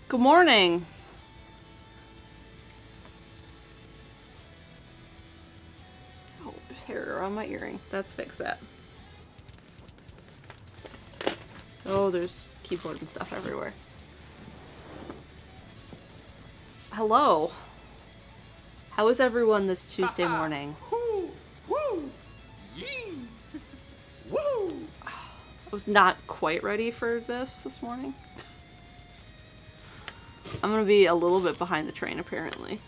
Good morning. Oh, there's hair around my earring. Let's fix that. Oh, there's keyboard and stuff everywhere. Hello. How is everyone this Tuesday morning? Woo! Woo! Yee! Woo! I was not quite ready for this morning. I'm gonna be a little bit behind the train, apparently.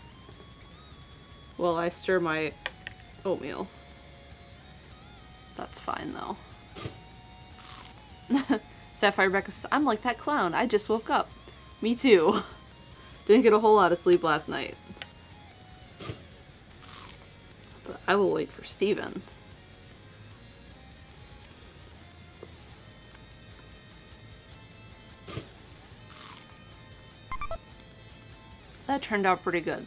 Well, I stir my oatmeal. That's fine, though. Sapphire Rebecca says, I'm like that clown. I just woke up. Me too. Didn't get a whole lot of sleep last night. But I will wait for Steven. That turned out pretty good.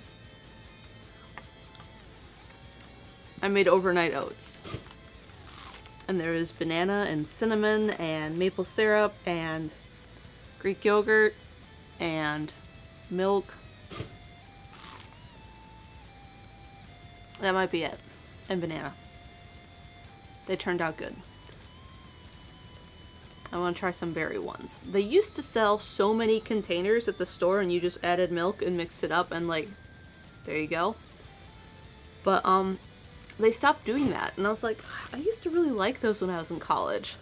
I made overnight oats. And there is banana and cinnamon and maple syrup and Greek yogurt and milk. That might be it. And banana. They turned out good. I want to try some berry ones. They used to sell so many containers at the store and you just added milk and mixed it up and like, there you go. But they stopped doing that and I was like, I used to really like those when I was in college.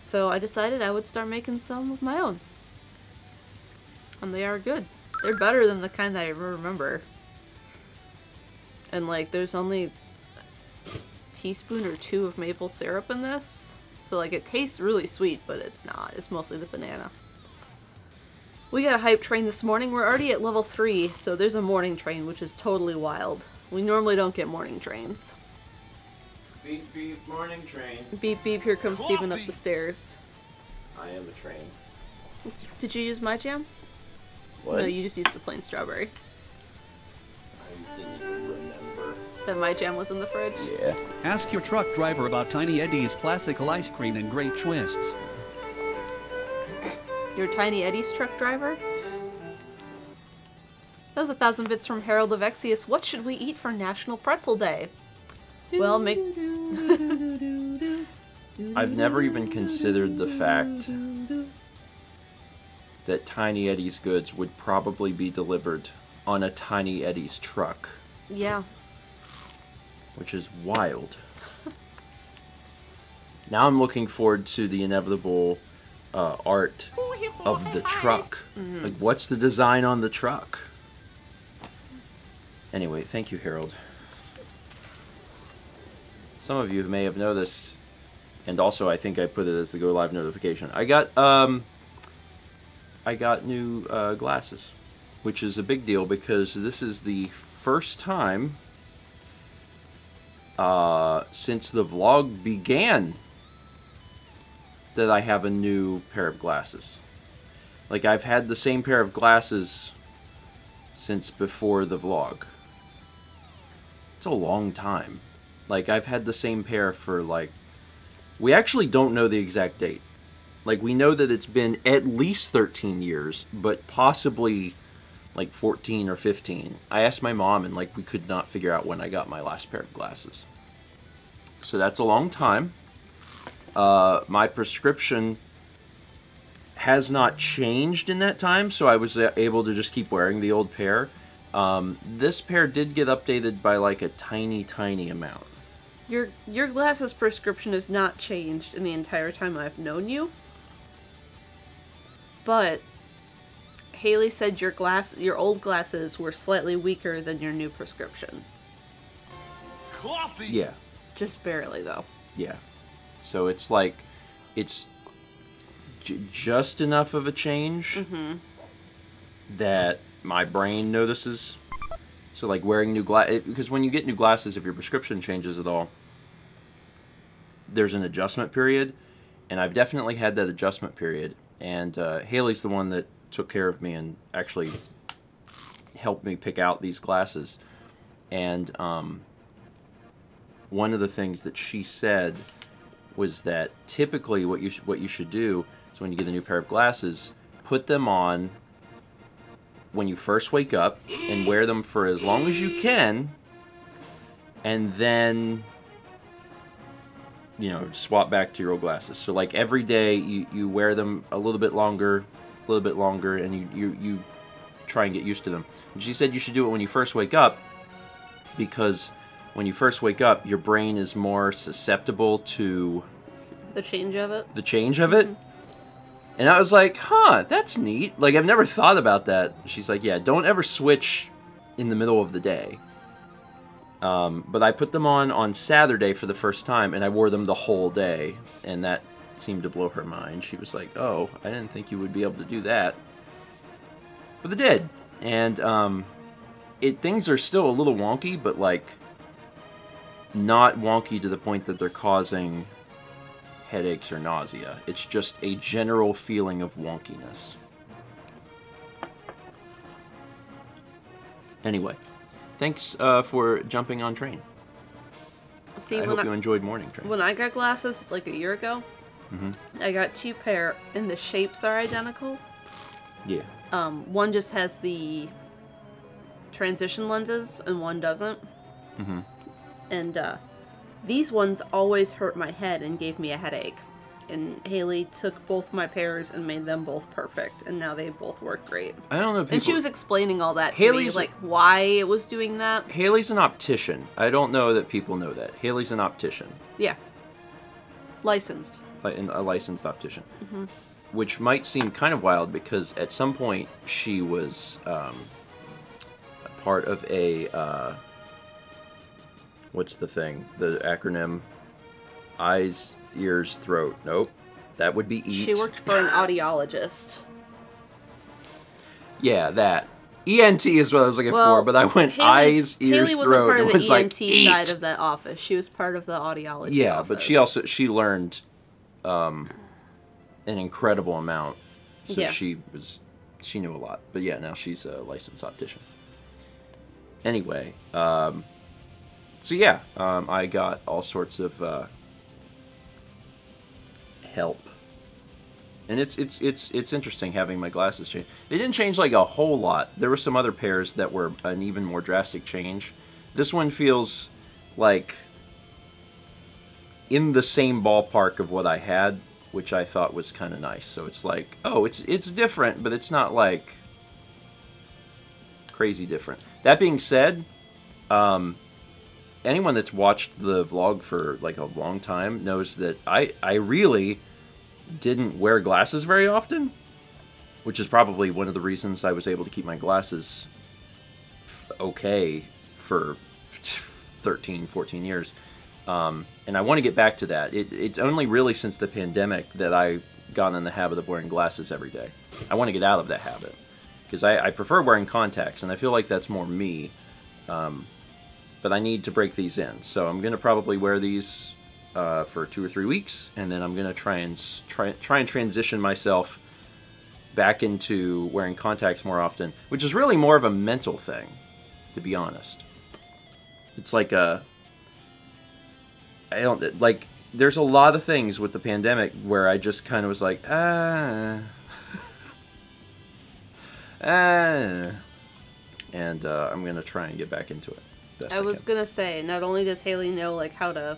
So I decided I would start making some of my own. And they are good. They're better than the kind that I remember. And like, there's only a teaspoon or 2 of maple syrup in this. So like it tastes really sweet, but it's not. It's mostly the banana. We got a hype train this morning. We're already at level 3, so there's a morning train, which is totally wild. We normally don't get morning trains. Beep beep, morning train. Beep beep, here comes Steven up the stairs. I am a train. Did you use my jam? What? No, you just used the plain strawberry. I didn't even remember. Then my jam was in the fridge? Yeah. Ask your truck driver about Tiny Eddie's classical ice cream and great twists. Your Tiny Eddie's truck driver? That was 1,000 bits from Harold of Exius. What should we eat for National Pretzel Day? Well, make... I've never even considered the fact that Tiny Eddie's goods would probably be delivered on a Tiny Eddie's truck. Yeah. Which is wild. Now I'm looking forward to the inevitable art of the truck. Mm-hmm. Like, what's the design on the truck? Anyway, thank you, Harold. Some of you may have noticed, and also I think I put it as the go live notification. I got new glasses, which is a big deal because this is the first time since the vlog began that I have a new pair of glasses. Like, I've had the same pair of glasses since before the vlog. It's a long time. Like, I've had the same pair for, like... We actually don't know the exact date. Like, we know that it's been at least 13 years, but possibly, like, 14 or 15. I asked my mom, and, like, we could not figure out when I got my last pair of glasses. So that's a long time. My prescription has not changed in that time, so I was able to just keep wearing the old pair. This pair did get updated by like a tiny amount. Your glasses prescription has not changed in the entire time I've known you. But Haley said your old glasses were slightly weaker than your new prescription. Coffee. Yeah. Just barely, though. Yeah. So it's like, it's just enough of a change that my brain notices. So like wearing new glasses, because when you get new glasses, if your prescription changes at all, there's an adjustment period, and I've definitely had that adjustment period. And Haley's the one that took care of me and actually helped me pick out these glasses. And one of the things that she said was that typically what you should do is when you get a new pair of glasses, put them on when you first wake up and wear them for as long as you can, and then, you know, swap back to your old glasses. So like every day you wear them a little bit longer, and you try and get used to them. And she said you should do it when you first wake up, because when you first wake up, your brain is more susceptible to The change of it. And I was like, huh, that's neat. Like, I've never thought about that. She's like, yeah, don't ever switch in the middle of the day. But I put them on Saturday for the first time, and I wore them the whole day. And that seemed to blow her mind. She was like, oh, I didn't think you would be able to do that. But they did. And things are still a little wonky, but, like, not wonky to the point that they're causing headaches or nausea. It's just a general feeling of wonkiness. Anyway, thanks for jumping on train. See, I hope you enjoyed morning train. When I got glasses like a year ago, I got 2 pair, and the shapes are identical. Yeah. One just has the transition lenses, and one doesn't. And these ones always hurt my head and gave me a headache. And Haley took both my pairs and made them both perfect, and now they both work great. I don't know. And she was explaining all that to me, like why it was doing that. Haley's an optician. I don't know that people know that. Haley's an optician. Yeah. Licensed. A licensed optician. Which might seem kind of wild, because at some point she was a part of a... what's the thing? The acronym? Eyes, ears, throat. Nope. That would be eat. She worked for an audiologist. Yeah, that. ENT is what I was looking for, but I went eyes, ears, Haley wasn't throat. part of It the was like, ENT eat. side of that office. She was part of the audiology office. But she learned an incredible amount. So she knew a lot. But yeah, now she's a licensed optician. Anyway, so yeah, I got all sorts of help, and it's interesting having my glasses change. They didn't change like a whole lot. There were some other pairs that were an even more drastic change. This one feels like in the same ballpark of what I had, which I thought was kind of nice. So it's like, oh, it's different, but it's not like crazy different. That being said, anyone that's watched the vlog for like a long time knows that I really didn't wear glasses very often, which is probably one of the reasons I was able to keep my glasses okay for 13, 14 years. And I want to get back to that. It's only really since the pandemic that I got in the habit of wearing glasses every day. I want to get out of that habit, because I prefer wearing contacts, and I feel like that's more me. But I need to break these in. So I'm going to probably wear these for 2 or 3 weeks, and then I'm going to try and transition myself back into wearing contacts more often, which is really more of a mental thing, to be honest. It's like there's a lot of things with the pandemic where I just kind of was like, and I'm going to try and get back into it. I was gonna say, not only does Haley know like how to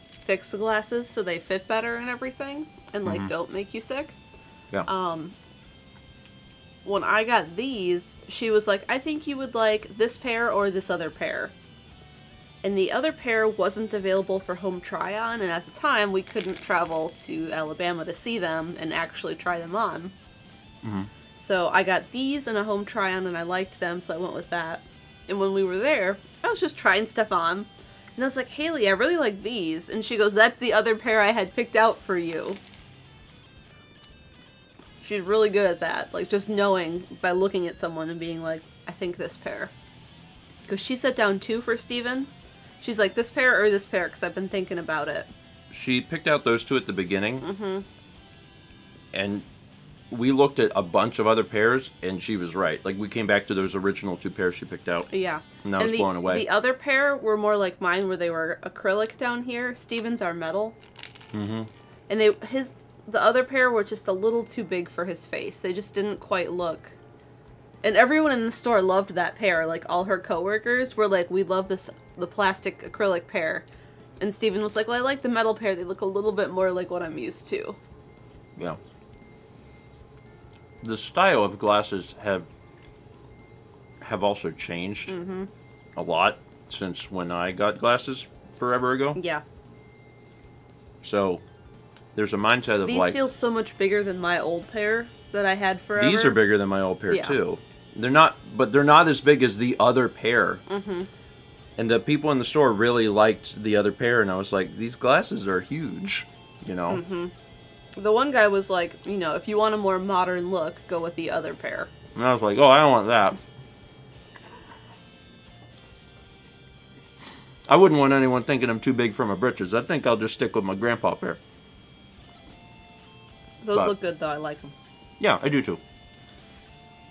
fix the glasses so they fit better and everything, and like don't make you sick. Yeah. When I got these, she was like, I think you would like this pair or this other pair. And the other pair wasn't available for home try-on, and at the time we couldn't travel to Alabama to see them and actually try them on. So I got these in a home try-on, and I liked them, so I went with that. And when we were there, I was just trying stuff on. And I was like, Haley, I really like these. And she goes, that's the other pair I had picked out for you. She's really good at that. Like, just knowing by looking at someone and being like, I think this pair. Because she set down 2 for Steven. She's like, this pair or this pair, because I've been thinking about it. She picked out those 2 at the beginning. And we looked at a bunch of other pairs, and she was right. Like, we came back to those original 2 pairs she picked out. Yeah. And I was blown away. The other pair were more like mine, where they were acrylic down here. Steven's are metal. And the other pair were just a little too big for his face. They just didn't quite look And everyone in the store loved that pair. Like, all her coworkers were like, we love the plastic acrylic pair. And Stephen was like, well, I like the metal pair. They look a little bit more like what I'm used to. Yeah. The style of glasses have also changed a lot since when I got glasses forever ago. Yeah. So there's a mindset of These like... feel so much bigger than my old pair that I had forever. These are bigger than my old pair, Yeah. too. They're not, but they're not as big as the other pair. Mm-hmm. And the people in the store really liked the other pair, and I was like, these glasses are huge, you know? Mm-hmm. The one guy was like, you know, if you want a more modern look, go with the other pair. And I was like, oh, I don't want that. I wouldn't want anyone thinking I'm too big for my britches. I think I'll just stick with my grandpa pair. Those look good, though. I like them. Yeah, I do too.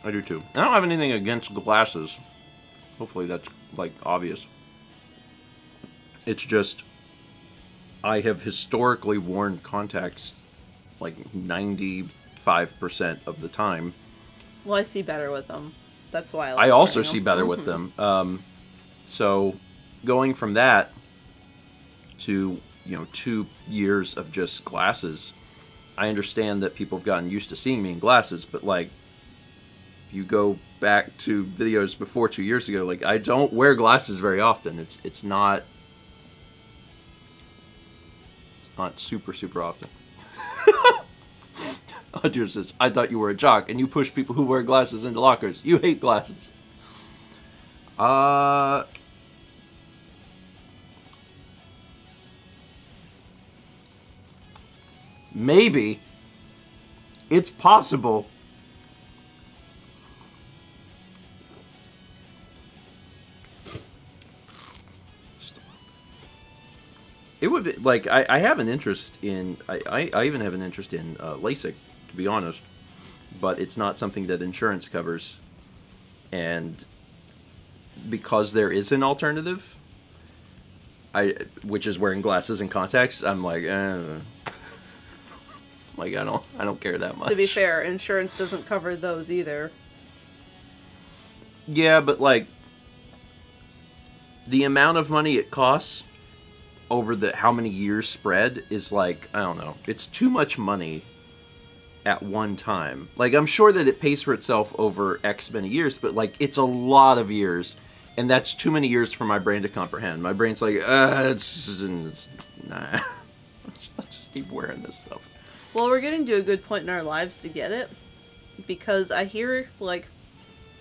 I do too. I don't have anything against glasses. Hopefully that's, like, obvious. It's just, I have historically worn contacts, like, 95% of the time. Well, I see better with them. That's why I like I also wearing see them. better with them. So, going from that to, you know, 2 years of just glasses, I understand that people have gotten used to seeing me in glasses, but, like, if you go back to videos before 2 years ago, like, I don't wear glasses very often. It's not super, super often. Audrey says, I thought you were a jock, and you push people who wear glasses into lockers. You hate glasses. Maybe. It's possible. It would be, like, I have an interest in, I even have an interest in LASIK, to be honest, but it's not something that insurance covers, and because there is an alternative, which is wearing glasses and contacts, I'm like, like, I don't care that much. To be fair, insurance doesn't cover those either. Yeah, but, like, the amount of money it costs over the how many years spread is, like, I don't know. It's too much money at one time. Like, I'm sure that it pays for itself over X many years, but, like, it's a lot of years, and that's too many years for my brain to comprehend. My brain's like, it's nah. Let's just keep wearing this stuff. Well, we're getting to a good point in our lives to get it, because I hear, like,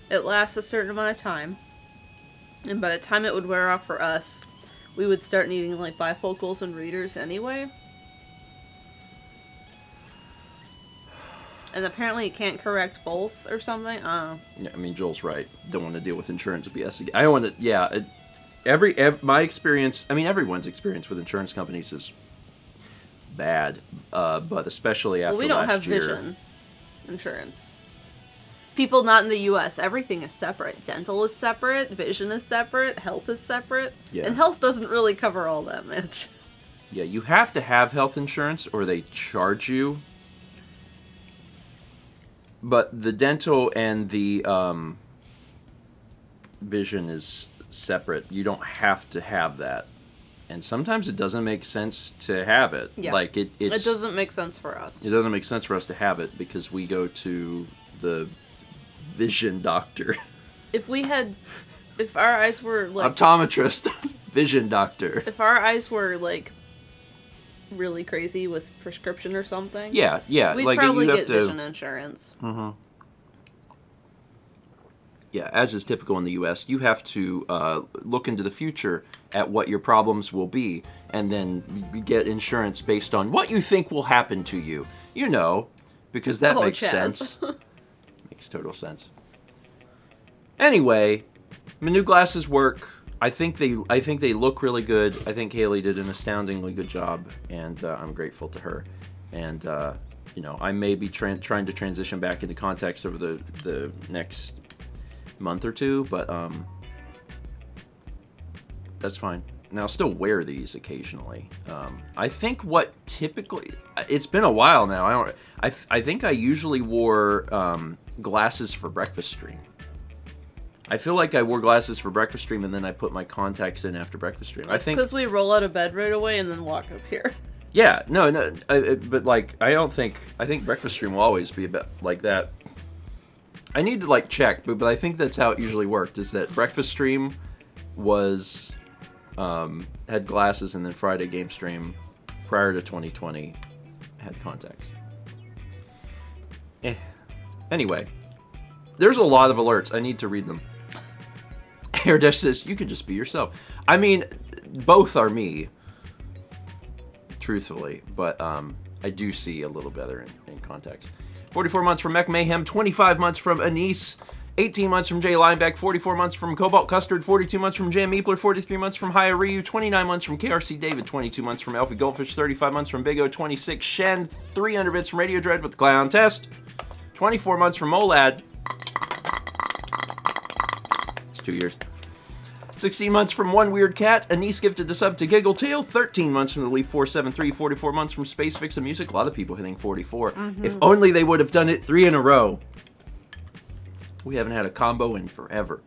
it lasts a certain amount of time, and by the time it would wear off for us, we would start needing, like, bifocals and readers anyway. And apparently it can't correct both or something. I don't know. Yeah, I mean, Joel's right. Don't want to deal with insurance BS again. I don't want to, yeah. My experience, I mean, everyone's experience with insurance companies is bad, but especially after last year. Well, we don't have vision insurance. People not in the U.S., everything is separate. Dental is separate, vision is separate, health is separate. Yeah. And health doesn't really cover all that much. Yeah, you have to have health insurance or they charge you. But the dental and the vision is separate. You don't have to have that. And sometimes it doesn't make sense to have it. Yeah. Like it doesn't make sense for us. It doesn't make sense for us to have it because we go to the vision doctor. If our eyes were like optometrist, vision doctor. If our eyes were like really crazy with prescription or something. Yeah. We'd like probably you have get to, vision insurance. Mm-hmm. Yeah, as is typical in the U.S., you have to look into the future at what your problems will be, and then get insurance based on what you think will happen to you. You know, because that makes sense. Makes total sense. Anyway, my new glasses work. I think they look really good. I think Haley did an astoundingly good job, and I'm grateful to her. And you know, I may be trying to transition back into contacts over the next month or two, but that's fine. And I'll still wear these occasionally. I think what typically, it's been a while now. I think I usually wore glasses for breakfast stream. I feel like I wore glasses for breakfast stream and then I put my contacts in after breakfast stream. I think because we roll out of bed right away and then walk up here. Yeah, no, but like I think breakfast stream will always be a bit like that. I need to like check, but I think that's how it usually worked. Is that breakfast stream was had glasses, and then Friday game stream prior to 2020 had contacts. Anyway, there's a lot of alerts. I need to read them. Airdash says you could just be yourself. I mean, both are me. Truthfully, but I do see a little better in context. 44 months from Mech Mayhem, 25 months from Anise, 18 months from Jay Lineback, 44 months from Cobalt Custard, 42 months from Jam Meepler, 43 months from Haya Ryu, 29 months from KRC David, 22 months from Elfie Goldfish, 35 months from Big O, 26 Shen, 300 bits from Radio Dread with the Clown Test, 24 months from Molad. It's 2 years. 16 months from One Weird Cat, Anise gifted a sub to Giggletail, 13 months from the Leaf 473, 44 months from Space Fix of Music, a lot of people hitting 44. If only they would have done it 3 in a row. We haven't had a combo in forever.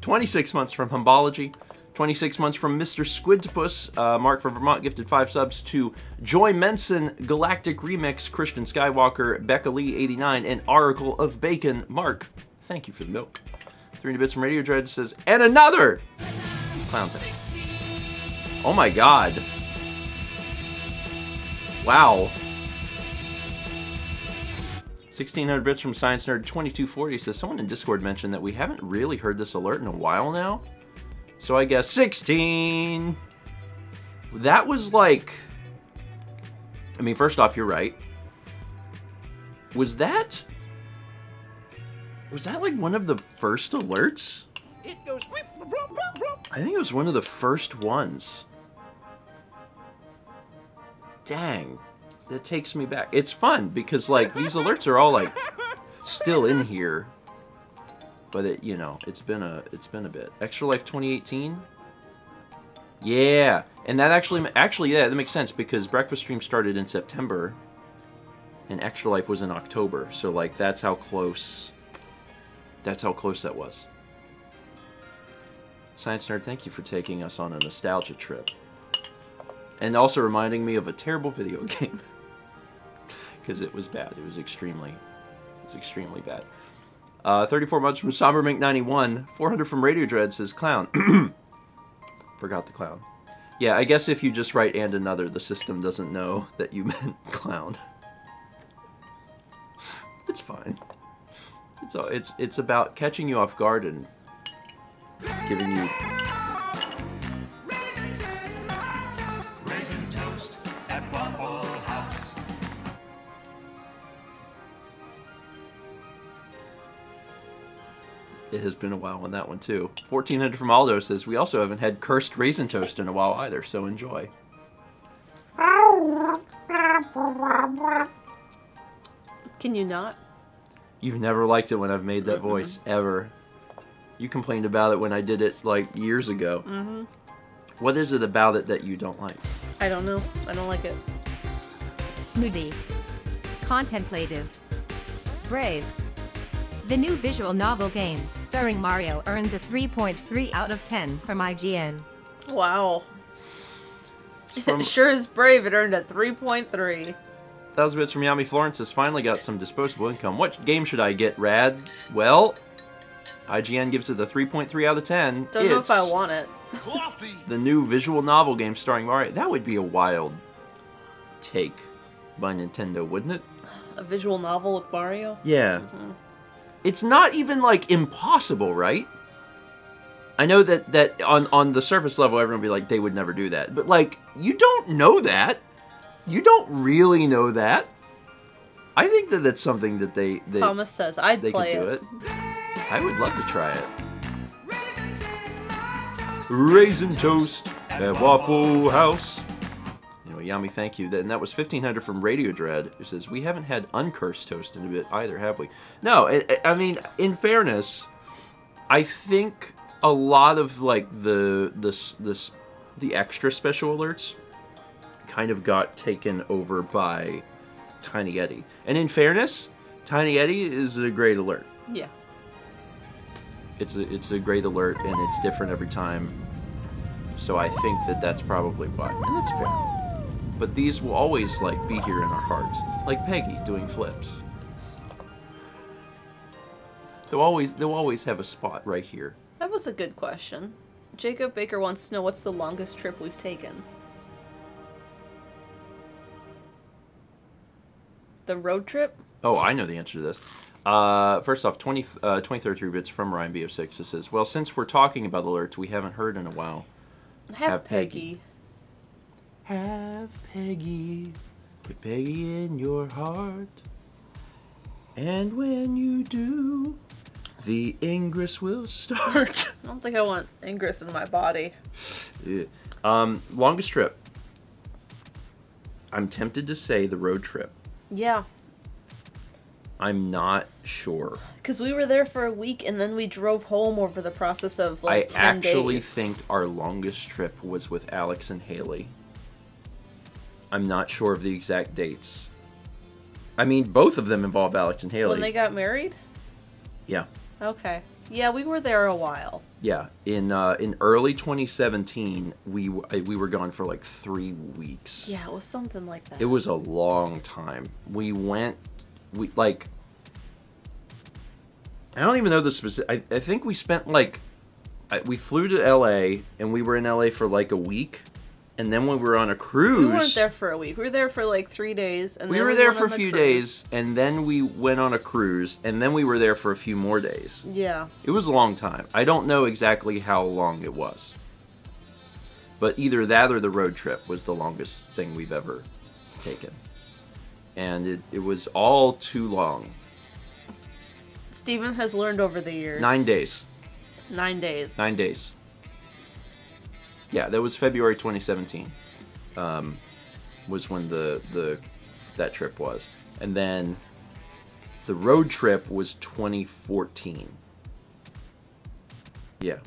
26 months from Humbology, 26 months from Mr. Squidtopus, Mark from Vermont gifted 5 subs to Joy Menson, Galactic Remix, Christian Skywalker, Becca Lee 89, and Oracle of Bacon. Mark, thank you for the milk. 300 bits from Radio Dread says, and another clown thing. Oh my god. Wow. 1600 bits from Science Nerd 2240 says, someone in Discord mentioned that we haven't really heard this alert in a while now. So I guess 16. That was like, I mean, first off, you're right. Was that like one of the first alerts? It goes. I think it was one of the first ones. Dang, that takes me back. It's fun because like these alerts are all like still in here, but it, you know, it's been a bit. Extra Life 2018. Yeah, and that actually yeah, that makes sense because Breakfast Stream started in September, and Extra Life was in October. So like that's how close. That's how close that was. Science Nerd, thank you for taking us on a nostalgia trip. And also reminding me of a terrible video game. Because it was bad. It was extremely bad. 34 months from SomberMink91. 400 from Radio Dread says, clown. Forgot the clown. Yeah, I guess if you just write and another, the system doesn't know that you meant clown. It's fine. It's about catching you off guard and giving you Raisin toast at Waffle House. It has been a while on that one too. 1400 from Aldo says we also haven't had cursed raisin toast in a while either, so enjoy. Can you not? You've never liked it when I've made that voice, ever. You complained about it when I did it, like, years ago. What is it about it that you don't like? I don't know. I don't like it. Moody. Contemplative. Brave. The new visual novel game, starring Mario, earns a 3.3 out of 10 from IGN. Wow. From- It sure is brave. It earned a 3.3. 1,000 bits from Yami Florence has finally got some disposable income. What game should I get, Rad? Well, IGN gives it a 3.3 out of 10. Don't know if I want it. Coffee. The new visual novel game starring Mario. That would be a wild take by Nintendo, wouldn't it? A visual novel with Mario? Yeah. It's not even, like, impossible, right? I know that on the surface level, everyone would be like, they would never do that. But, like, you don't know that. You don't really know that. I think that that's something that they Thomas says, I'd they play could do it. I would love to try it. Raisin toast at Waffle House. Anyway, Yami, thank you. And that was 1,500 from Radio Dread, who says, we haven't had uncursed toast in a bit either, have we? No, I mean, in fairness, I think a lot of, like, the extra special alerts kind of got taken over by Tiny Eddie. And in fairness, Tiny Eddie is a great alert. Yeah. It's a great alert, and it's different every time. So I think that's probably why, and that's fair. But these will always like be here in our hearts, like Peggy doing flips. They'll always have a spot right here. That was a good question. Jacob Baker wants to know what's the longest trip we've taken. The road trip? Oh, I know the answer to this. First off, 2033 bits from Ryan B06. It says, well, since we're talking about alerts we haven't heard in a while. Have Peggy. Have Peggy. Put Peggy in your heart. And when you do, the Ingress will start. I don't think I want Ingress in my body. Yeah. Longest trip. I'm tempted to say the road trip. Yeah. I'm not sure. Because we were there for a week and then we drove home over the process of like 10 I actually days. think our longest trip was with Alex and Haley. I'm not sure of the exact dates. I mean, both of them involve Alex and Haley. When they got married? Yeah. Okay. Yeah, we were there a while. Yeah. In early 2017, we were gone for like 3 weeks. Yeah, it was something like that. It was a long time. We I don't even know the specific. I think we spent like, we flew to LA and we were in LA for like a week, and then when we were on a cruise, we weren't there for a week. We were there for like 3 days, and we then were there went for on a the few cruise. days, and then we went on a cruise, and then we were there for a few more days. Yeah. It was a long time. I don't know exactly how long it was, but either that or the road trip was the longest thing we've ever taken, and it was all too long. Stephen has learned over the years. 9 days. 9 days. 9 days. Yeah, that was February 2017. Was when that trip was, and then the road trip was 2014. Yeah,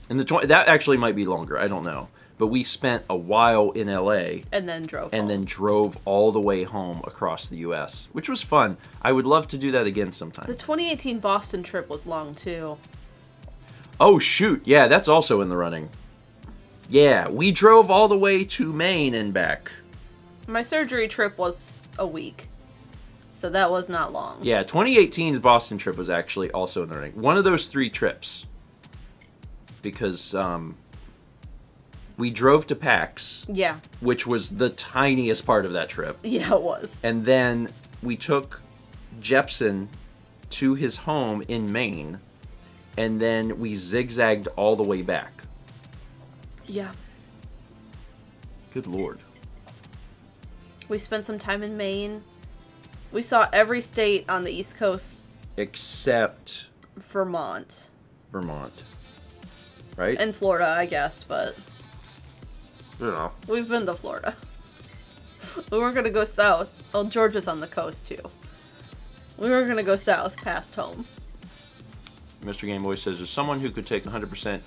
and that actually might be longer. I don't know, but we spent a while in LA and then drove home. and then drove all the way home across the U.S., which was fun. I would love to do that again sometime. The 2018 Boston trip was long too. Oh, shoot. Yeah, that's also in the running. Yeah, we drove all the way to Maine and back. My surgery trip was a week, so that was not long. Yeah, 2018's Boston trip was actually also in the running. One of those 3 trips. Because we drove to PAX. Yeah. Which was the tiniest part of that trip. Yeah, it was. And then we took Jepson to his home in Maine. And then we zigzagged all the way back. Yeah. Good Lord. We spent some time in Maine. We saw every state on the East Coast. Except Vermont. Vermont. Right? And Florida, I guess, but Yeah. we've been to Florida. We weren't gonna go south. Oh, Georgia's on the coast, too. We were gonna go south, past home. Mr. Game Boy says, there's someone who could take 100%,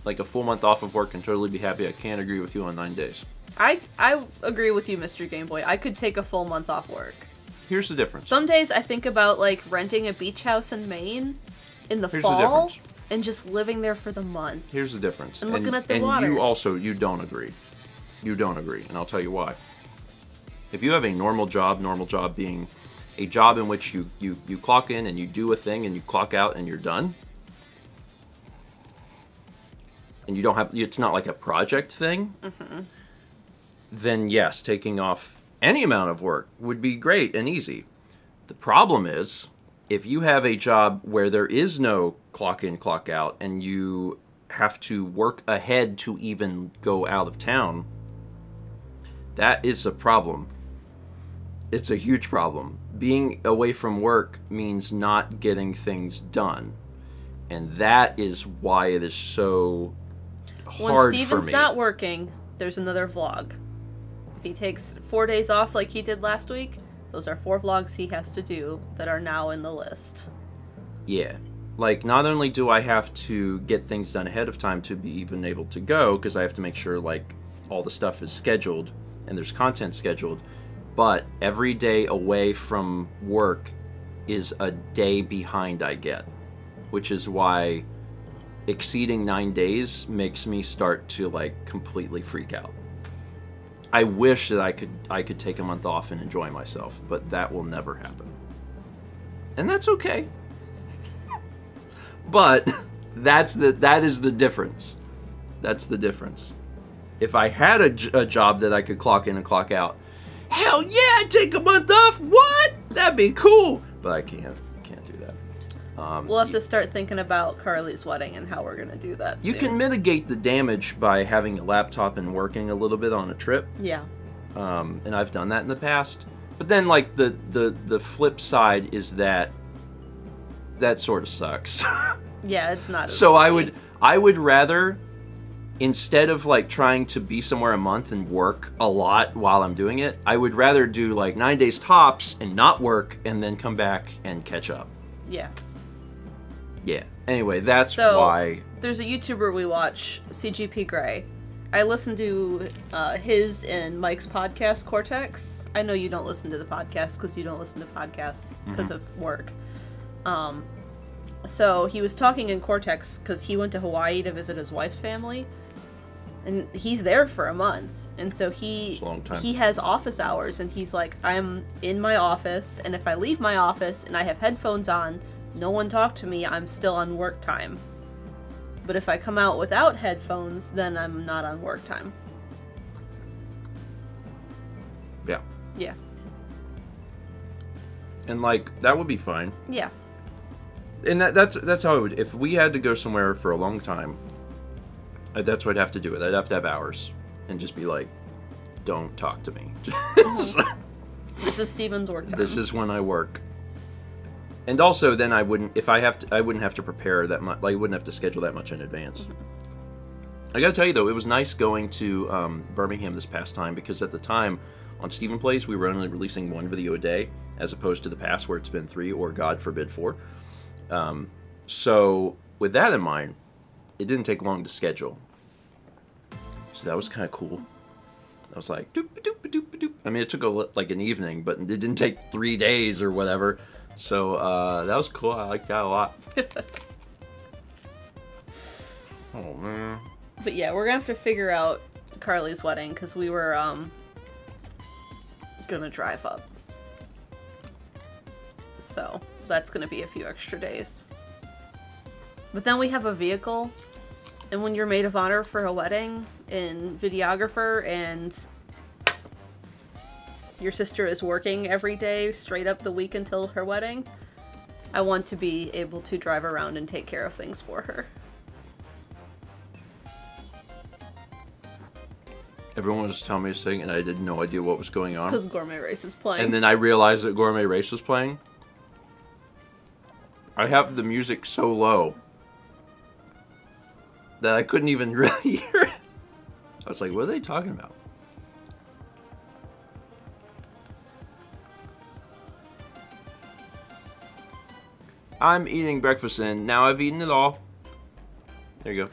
like a full month off of work and totally be happy. I can't agree with you on 9 days. I agree with you, Mr. Game Boy. I could take a full month off work. Here's the difference. Some days I think about, like, renting a beach house in Maine in the Here's the fall difference. and just living there for the month. Here's the difference. And looking at the and water. you don't agree. You don't agree, and I'll tell you why. If you have a normal job being a job in which you clock in and you do a thing and you clock out and you're done, and you don't have, it's not like a project thing, then yes, taking off any amount of work would be great and easy. The problem is, if you have a job where there is no clock in, clock out, and you have to work ahead to even go out of town, that is a problem. It's a huge problem. Being away from work means not getting things done. And that is why it is so hard for me. When Steven's not working, there's another vlog. If he takes 4 days off like he did last week, those are 4 vlogs he has to do that are now in the list. Yeah. Like, not only do I have to get things done ahead of time to be even able to go, because I have to make sure, like, all the stuff is scheduled and there's content scheduled, but every day away from work is a day behind I get, which is why exceeding 9 days makes me start to like completely freak out. I wish that I could take a month off and enjoy myself, but that will never happen. And that's okay. But that is the difference. That's the difference. If I had a job that I could clock in and clock out, hell yeah, I'd take a month off. What? That'd be cool. But I can't. I can't do that. We'll have to start thinking about Carly's wedding and how we're gonna do that. You soon. can mitigate the damage by having a laptop and working a little bit on a trip. Yeah. And I've done that in the past. But then, like, the flip side is that sort of sucks. Yeah, it's not. So I would rather, instead of like trying to be somewhere a month and work a lot while I'm doing it, I would rather do like 9 days tops and not work and then come back and catch up. Yeah. Yeah. Anyway, that's why. There's a YouTuber we watch, CGP Grey. I listen to his and Mike's podcast, Cortex. I know you don't listen to the podcast because you don't listen to podcasts because of work. So he was talking in Cortex because he went to Hawaii to visit his wife's family, and he's there for a month. And so he has office hours, and he's like, I'm in my office, and if I leave my office and I have headphones on, no one talk to me, I'm still on work time. But if I come out without headphones, then I'm not on work time. Yeah. Yeah. And like that would be fine. Yeah. And that's how it would. If we had to go somewhere for a long time, that's what I'd have to do. I'd have to have hours and just be like, don't talk to me. This is Steven's work time. This is when I work. And also, then I wouldn't have to prepare that much. Like, I wouldn't have to schedule that much in advance. I gotta tell you though, it was nice going to Birmingham this past time, because at the time on Stephen Plays we were only releasing 1 video a day, as opposed to the past where it's been 3 or God forbid 4. So with that in mind, it didn't take long to schedule. So that was kind of cool. I was like, doop, doop, doop, doop. I mean, it took like an evening, but it didn't take 3 days or whatever. So that was cool. I liked that a lot. Oh man. But yeah, we're gonna have to figure out Carly's wedding, because we were gonna drive up. So that's gonna be a few extra days. But then we have a vehicle, and when you're maid of honor for a wedding and videographer, and your sister is working every day straight up the week until her wedding, I want to be able to drive around and take care of things for her. Everyone was telling me to sing, and I had no idea what was going on. Because Gourmet Race is playing. And then I realized that Gourmet Race was playing. I have the music so low that I couldn't even really hear it. I was like, what are they talking about? I'm eating breakfast, and now I've eaten it all. There you go.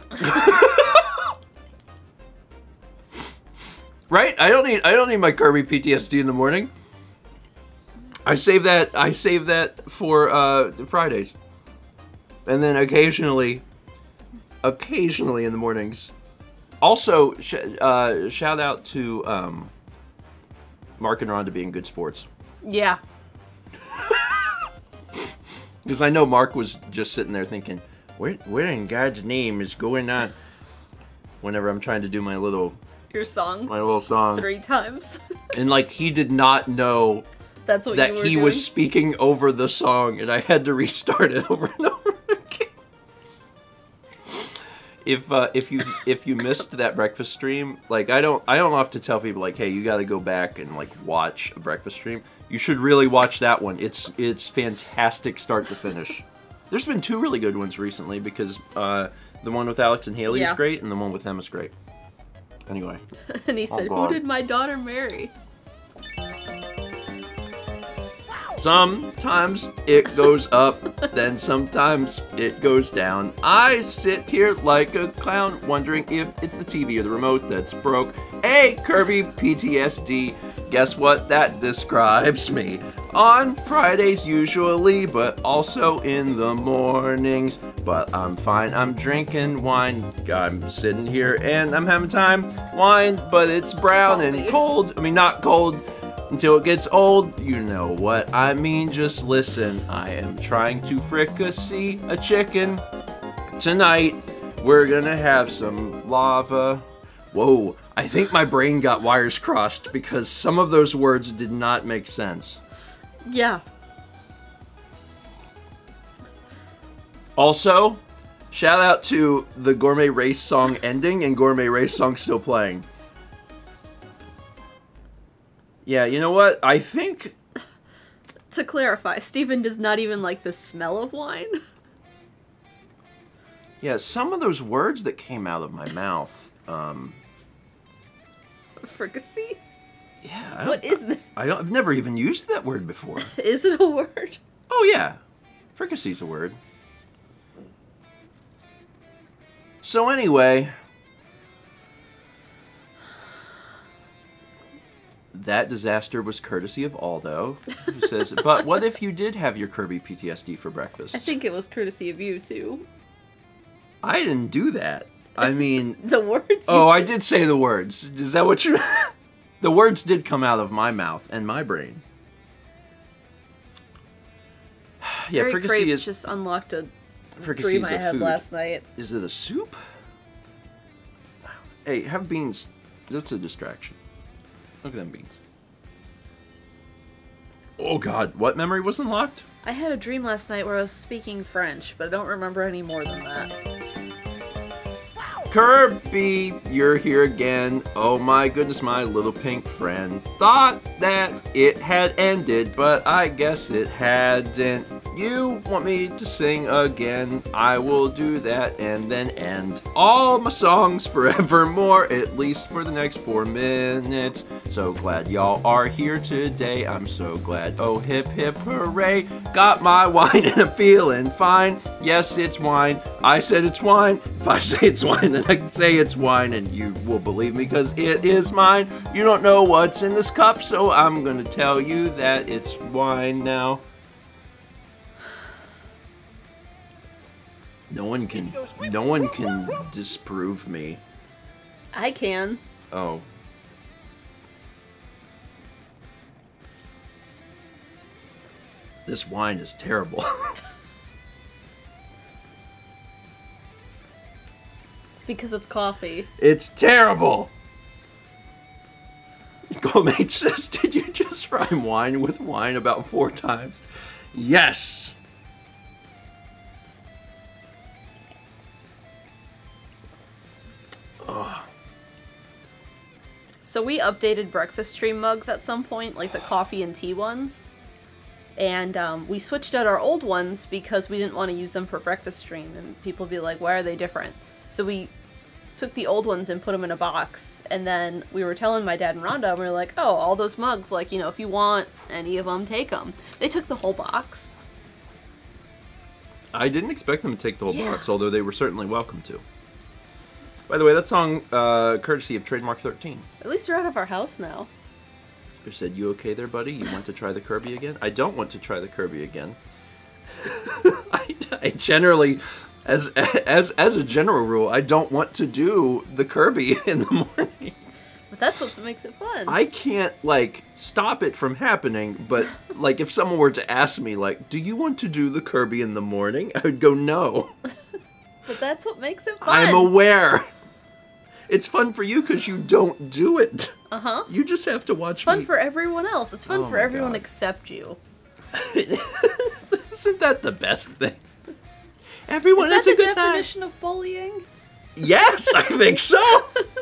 Right? I don't need my Kirby PTSD in the morning. I save that for Fridays. And then occasionally in the mornings. Also, shout out to Mark and Rhonda being good sports. Yeah. Because I know Mark was just sitting there thinking, where in God's name is going on? Whenever I'm trying to do my little song 3 times. And like, he did not know that's what that you were he doing? was speaking over the song, and I had to restart it over and over again. If you missed that breakfast stream, like I don't have to tell people like, hey, you got to go back and like watch a breakfast stream. You should really watch that one. It's fantastic start to finish. There's been 2 really good ones recently, because the one with Alex and Haley is great, and the one with them is great. Anyway. And he said, who did my daughter marry? Sometimes it goes up, then sometimes it goes down. I sit here like a clown, wondering if it's the TV or the remote that's broke. Hey, Kirby PTSD. Guess what? That describes me. On Fridays usually, but also in the mornings. But I'm fine, I'm drinking wine. I'm sitting here and I'm having time. Wine, but it's brown and cold. I mean, not cold until it gets old. You know what I mean, just listen. I am trying to fricassee a chicken. Tonight, we're gonna have some lava. Whoa, I think my brain got wires crossed because some of those words did not make sense. Yeah. Also, shout out to the Gourmet Race song ending and Gourmet Race song still playing. Yeah, you know what? I think... To clarify, Stephen does not even like the smell of wine. Yeah, some of those words that came out of my mouth, Fricassee? yeah. What is that? I've never even used that word before. Is it a word? Oh, yeah. Fricassee's a word. So anyway, that disaster was courtesy of Aldo, who says, but what if you did have your Kirby PTSD for breakfast? I think it was courtesy of you, too. I didn't do that. I mean... The words? Oh, I did say the words. Is that what you... The words did come out of my mouth and my brain. Yeah, Very fricassee Crepes is... just unlocked a Fricassee's dream I a had food. last night. Is it a soup? Hey, have beans. That's a distraction. Look at them beans. Oh god, what memory was unlocked? I had a dream last night where I was speaking French, but I don't remember any more than that. Kirby, you're here again. Oh my goodness, my little pink friend. Thought that it had ended, but I guess it hadn't. You want me to sing again? I will do that and then end all my songs forevermore, at least for the next 4 minutes. So glad y'all are here today. I'm so glad. Oh, hip hip hooray. Got my wine and I'm feeling fine. Yes, it's wine. I said it's wine. If I say it's wine, then I can say it's wine and you will believe me because it is mine. You don't know what's in this cup, so I'm gonna tell you that it's wine now. No one can disprove me. I can. Oh. This wine is terrible. It's because it's coffee. It's terrible! Gourmet says, did you just rhyme wine with wine about 4 times? Yes! Ugh. So we updated breakfast stream mugs at some point, like the coffee and tea ones. And we switched out our old ones because we didn't want to use them for breakfast stream. And people would be like, why are they different? So we took the old ones and put them in a box. And then we were telling my dad and Rhonda, and we were like, oh, all those mugs, like, you know, if you want any of them, take them. They took the whole box. I didn't expect them to take the whole Yeah. box, although they were certainly welcome to. By the way, that song, courtesy of Trademark 13. At least they're out of our house now. Who said, you okay there, buddy? You want to try the Kirby again? I don't want to try the Kirby again. I generally, as a general rule, I don't want to do the Kirby in the morning. But that's what makes it fun. I can't, like, stop it from happening, but, like, if someone were to ask me, like, do you want to do the Kirby in the morning? I would go, no. But that's what makes it fun. I'm aware. It's fun for you because you don't do it. Uh-huh. You just have to watch It's fun me. for everyone else. It's fun Oh for my everyone God. except you. Isn't that the best thing? Everyone Is has a that the good time. definition of bullying? Yes, I think so. I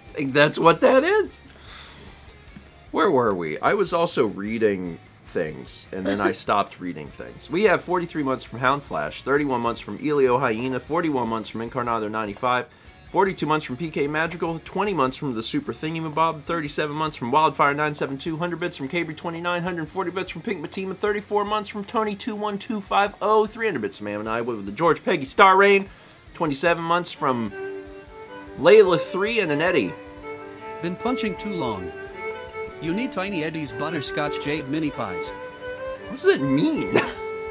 think that's what that is. Where were we? I was also reading things, and then I stopped reading things. We have 43 months from Houndflash, 31 months from Elio Hyena, 41 months from Incarnado 95, 42 months from PK Magical, 20 months from the Super Thingamabob, 37 months from Wildfire 972, 100 bits from Cabry 29, 140 bits from Pink Matima, 34 months from Tony 21250, 300 bits from Am and I with the George Peggy Star Rain, 27 months from Layla 3 and an Eddie. Been punching too long. You need Tiny Eddie's Butterscotch Jade Mini Pies. What does it mean?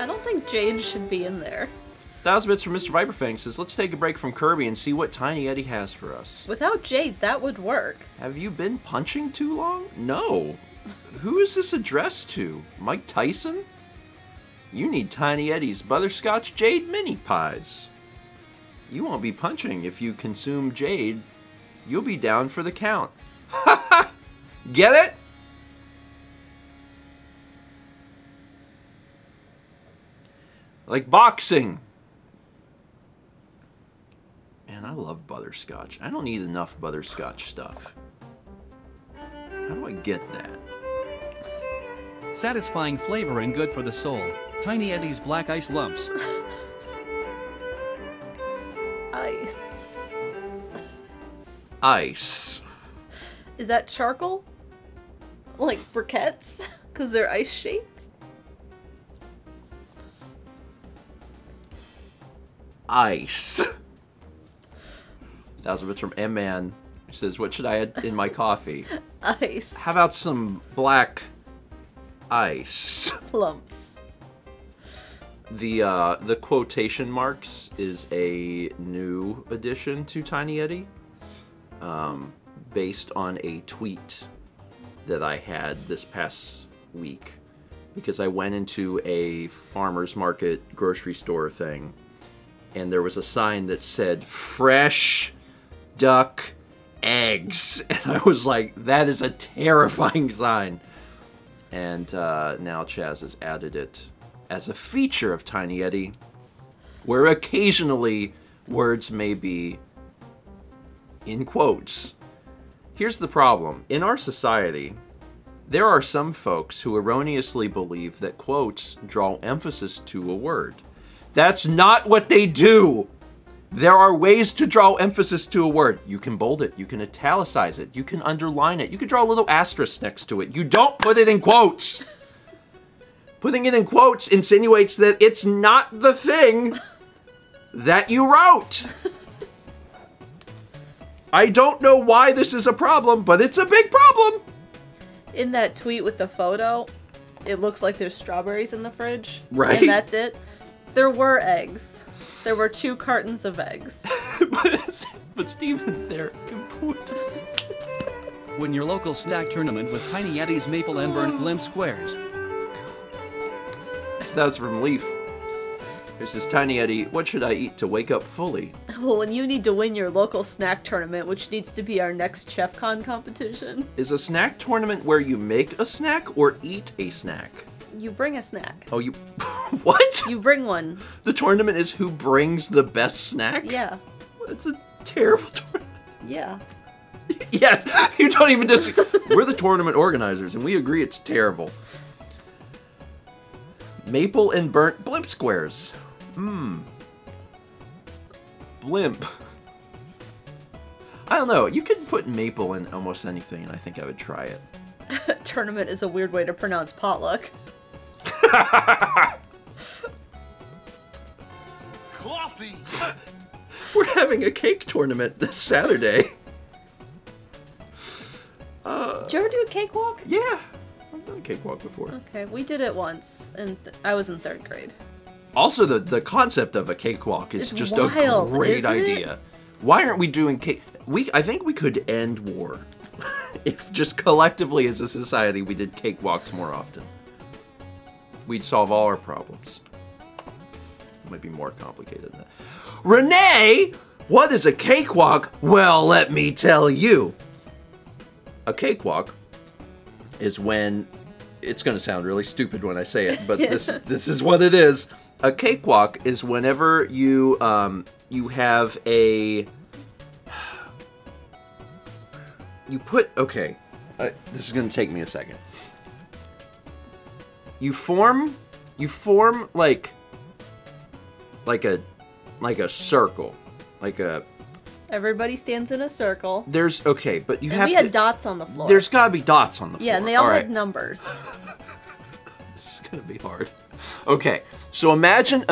I don't think Jade should be in there. 1,000 bits from Mr. Viperfang says, let's take a break from Kirby and see what Tiny Eddie has for us. Without Jade, that would work. Have you been punching too long? No. Who is this addressed to? Mike Tyson? You need Tiny Eddie's Butterscotch Jade Mini Pies. You won't be punching if you consume Jade. You'll be down for the count. Ha ha! Get it? Like boxing. Man, I love butterscotch. I don't need enough butterscotch stuff. How do I get that? Satisfying flavor and good for the soul. Tiny Eddie's Black Ice Lumps. Ice. Ice. Is that charcoal? Like briquettes? Because they're ice shaped? Ice. 1,000 bits from M-Man. He says, what should I add in my coffee? Ice. How about some black ice? Lumps. The quotation marks is a new addition to Tiny Eddie, based on a tweet that I had this past week, because I went into a farmer's market grocery store thing, and there was a sign that said fresh duck eggs, and I was like, that is a terrifying sign. And now Chaz has added it as a feature of Tiny Eddie, where occasionally words may be in quotes. Here's the problem. In our society, there are some folks who erroneously believe that quotes draw emphasis to a word. That's not what they do. There are ways to draw emphasis to a word. You can bold it, you can italicize it, you can underline it, you can draw a little asterisk next to it. You don't put it in quotes. Putting it in quotes insinuates that it's not the thing that you wrote. I don't know why this is a problem, but it's a big problem. In that tweet with the photo, it looks like there's strawberries in the fridge. Right. And that's it. There were eggs. There were 2 cartons of eggs. but Steven, they're important. Win your local snack tournament with Tiny Eddie's Maple and Burnt Blimp Squares. So that's from Leaf. There's this Tiny Eddie, what should I eat to wake up fully? Well, when you need to win your local snack tournament, which needs to be our next ChefCon competition. Is a snack tournament where you make a snack or eat a snack? You bring a snack. Oh, you... What? You bring one. The tournament is who brings the best snack? Yeah. It's a terrible tournament. Yeah. Yes, you don't even disagree. We're the tournament organizers, and we agree it's terrible. Maple and burnt blimp squares. Blimp. I don't know. You could put maple in almost anything, and I think I would try it. Tournament is a weird way to pronounce potluck. Coffee! We're having a cake tournament this Saturday. Did you ever do a cakewalk? Yeah, I've done a cakewalk before. Okay, we did it once, and I was in 3rd grade. Also, the concept of a cakewalk is It's just wild, a great isn't it? idea. Why aren't we doing cake? I think we could end war if just collectively as a society we did cakewalks more often. We'd solve all our problems. It might be more complicated than that. Renee, what is a cakewalk? Well, let me tell you. A cakewalk is when, it's going to sound really stupid when I say it, but this is what it is. A cakewalk is whenever you have a, you put, okay, this is going to take me a second. You form like a circle, like a. Everybody stands in a circle. There's okay, but you And have we had dots on the floor. There's gotta be dots on the floor. Yeah, and they all had right. numbers. This is gonna be hard. Okay, so imagine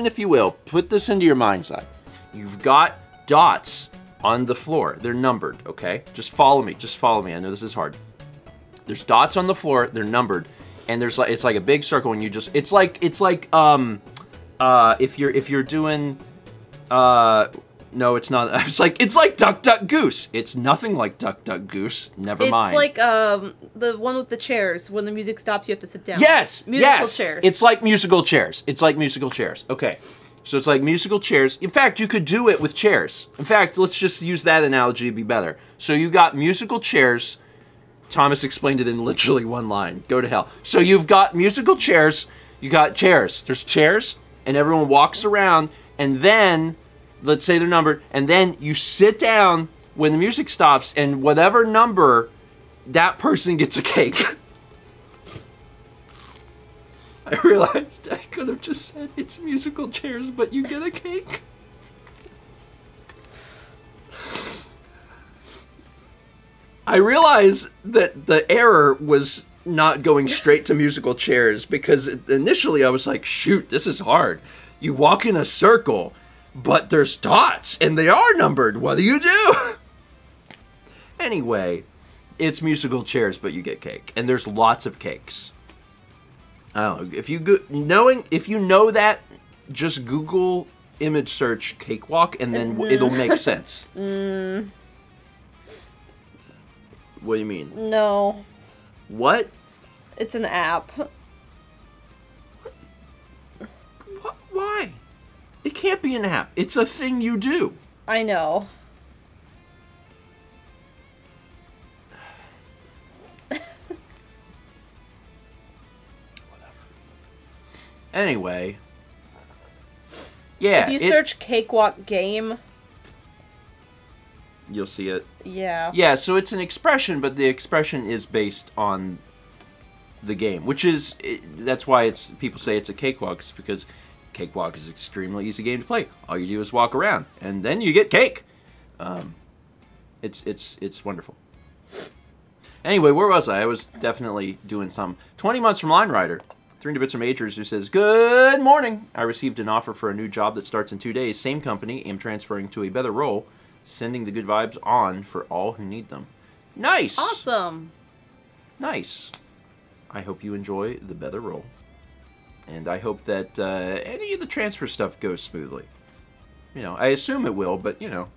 if you will, put this into your mind's eye. You've got dots on the floor. They're numbered, okay? Just follow me. I know this is hard. There's dots on the floor. They're numbered. and there's like it's like a big circle, and you just it's like if you're doing no, it's not. It's like Duck Duck Goose. It's nothing like Duck Duck Goose. Never mind. It's like the one with the chairs. When the music stops, you have to sit down. Yes, musical chairs. It's like musical chairs. It's like musical chairs. Okay, so it's like musical chairs. In fact, you could do it with chairs. In fact, let's just use that analogy to be better. So you got musical chairs. Thomas explained it in literally one line. Go to hell. So you've got musical chairs. You got chairs. There's chairs, and everyone walks around, and then. Let's say they're numbered, and then you sit down when the music stops, and whatever number, that person gets a cake. I realized I could have just said it's musical chairs, but you get a cake. I realized that the error was not going straight to musical chairs, because initially I was like, shoot, this is hard. You walk in a circle, but there's dots, and they are numbered. What do you do? Anyway, it's musical chairs, but you get cake. And there's lots of cakes. I don't know. If you know that, just Google image search cakewalk, and then it'll make sense. What do you mean? No. What? It's an app. What? Why? It can't be an app. It's a thing you do. I know. Anyway. Yeah. If you search Cakewalk Game, you'll see it. Yeah. Yeah, so it's an expression, but the expression is based on the game, which is, that's why people say it's a cakewalk, it's because Cakewalk is an extremely easy game to play. All you do is walk around, and then you get cake. It's wonderful. Anyway, where was I? I was definitely doing some. 20 months from Line Rider. 300 bits from Majors, who says, good morning. I received an offer for a new job that starts in 2 days. Same company. Am transferring to a better role. Sending the good vibes on for all who need them. Nice. Awesome. Nice. I hope you enjoy the better role. And I hope that any of the transfer stuff goes smoothly. You know, I assume it will, but, you know,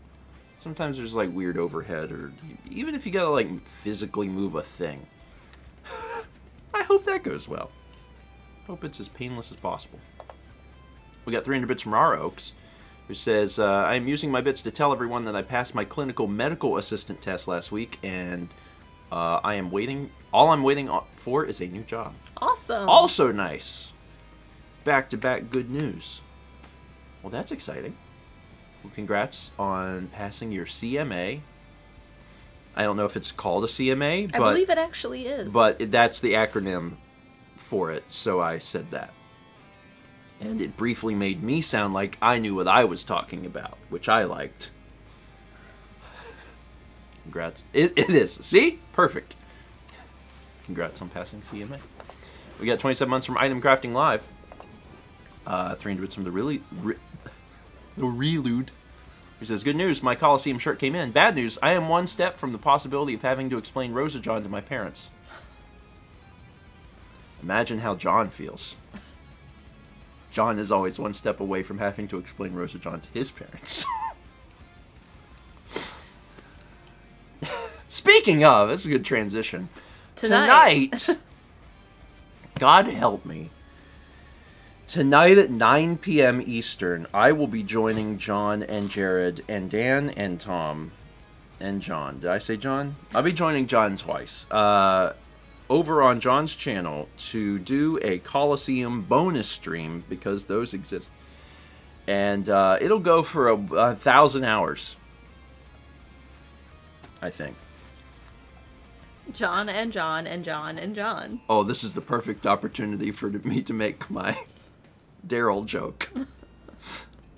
sometimes there's, like, weird overhead, or even if you gotta, like, physically move a thing. I hope that goes well. Hope it's as painless as possible. We got 300 bits from R Oaks, who says, I am using my bits to tell everyone that I passed my clinical medical assistant test last week, and all I'm waiting for is a new job. Awesome. Also nice. Back-to-back good news. Well, that's exciting. Well, congrats on passing your CMA. I don't know if it's called a CMA, but I believe it actually is. But that's the acronym for it, so I said that. And it briefly made me sound like I knew what I was talking about, which I liked. Congrats. It is. See? Perfect. Congrats on passing CMA. We got 27 months from Item Crafting Live. 300 bits from the Relude, who says, good news, my Coliseum shirt came in. Bad news, I am one step from the possibility of having to explain Rosa John to my parents. Imagine how John feels. John is always one step away from having to explain Rosa John to his parents. Speaking of, that's a good transition. Tonight, God help me. Tonight at 9 p.m. Eastern, I will be joining John and Jared and Dan and Tom and John. Did I say John? I'll be joining John twice. Over on John's channel to do a Coliseum bonus stream, because those exist. And it'll go for 1,000 hours, I think. John and John and John and John. Oh, this is the perfect opportunity for me to make my Daryl joke.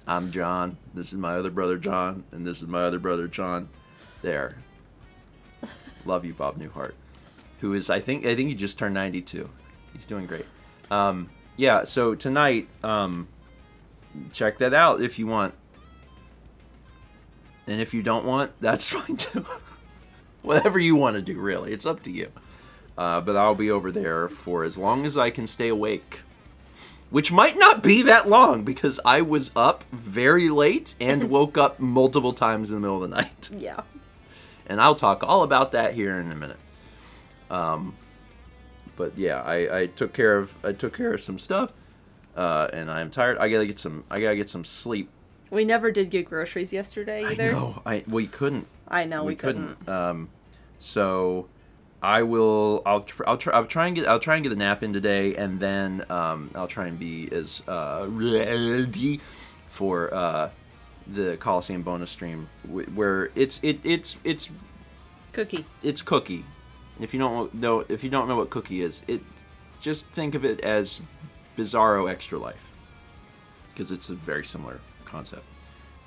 I'm John. This is my other brother John, and this is my other brother John. There. Love you, Bob Newhart. Who is, I think he just turned 92. He's doing great. Yeah, so tonight, check that out if you want. And if you don't want, that's fine too. Whatever you want to do, really. It's up to you. But I'll be over there for as long as I can stay awake. Which might not be that long, because I was up very late and woke up multiple times in the middle of the night. Yeah. And I'll talk all about that here in a minute. But yeah, I took care of some stuff, and I'm tired. I gotta get some sleep. We never did get groceries yesterday either. I know. We couldn't. I know we couldn't. So I'll try and get a nap in today, and then I'll try and be as ready for the Coliseum bonus stream, where it's Cookie. It's Cookie. If you don't know what Cookie is, just think of it as Bizarro Extra Life, because it's a very similar concept.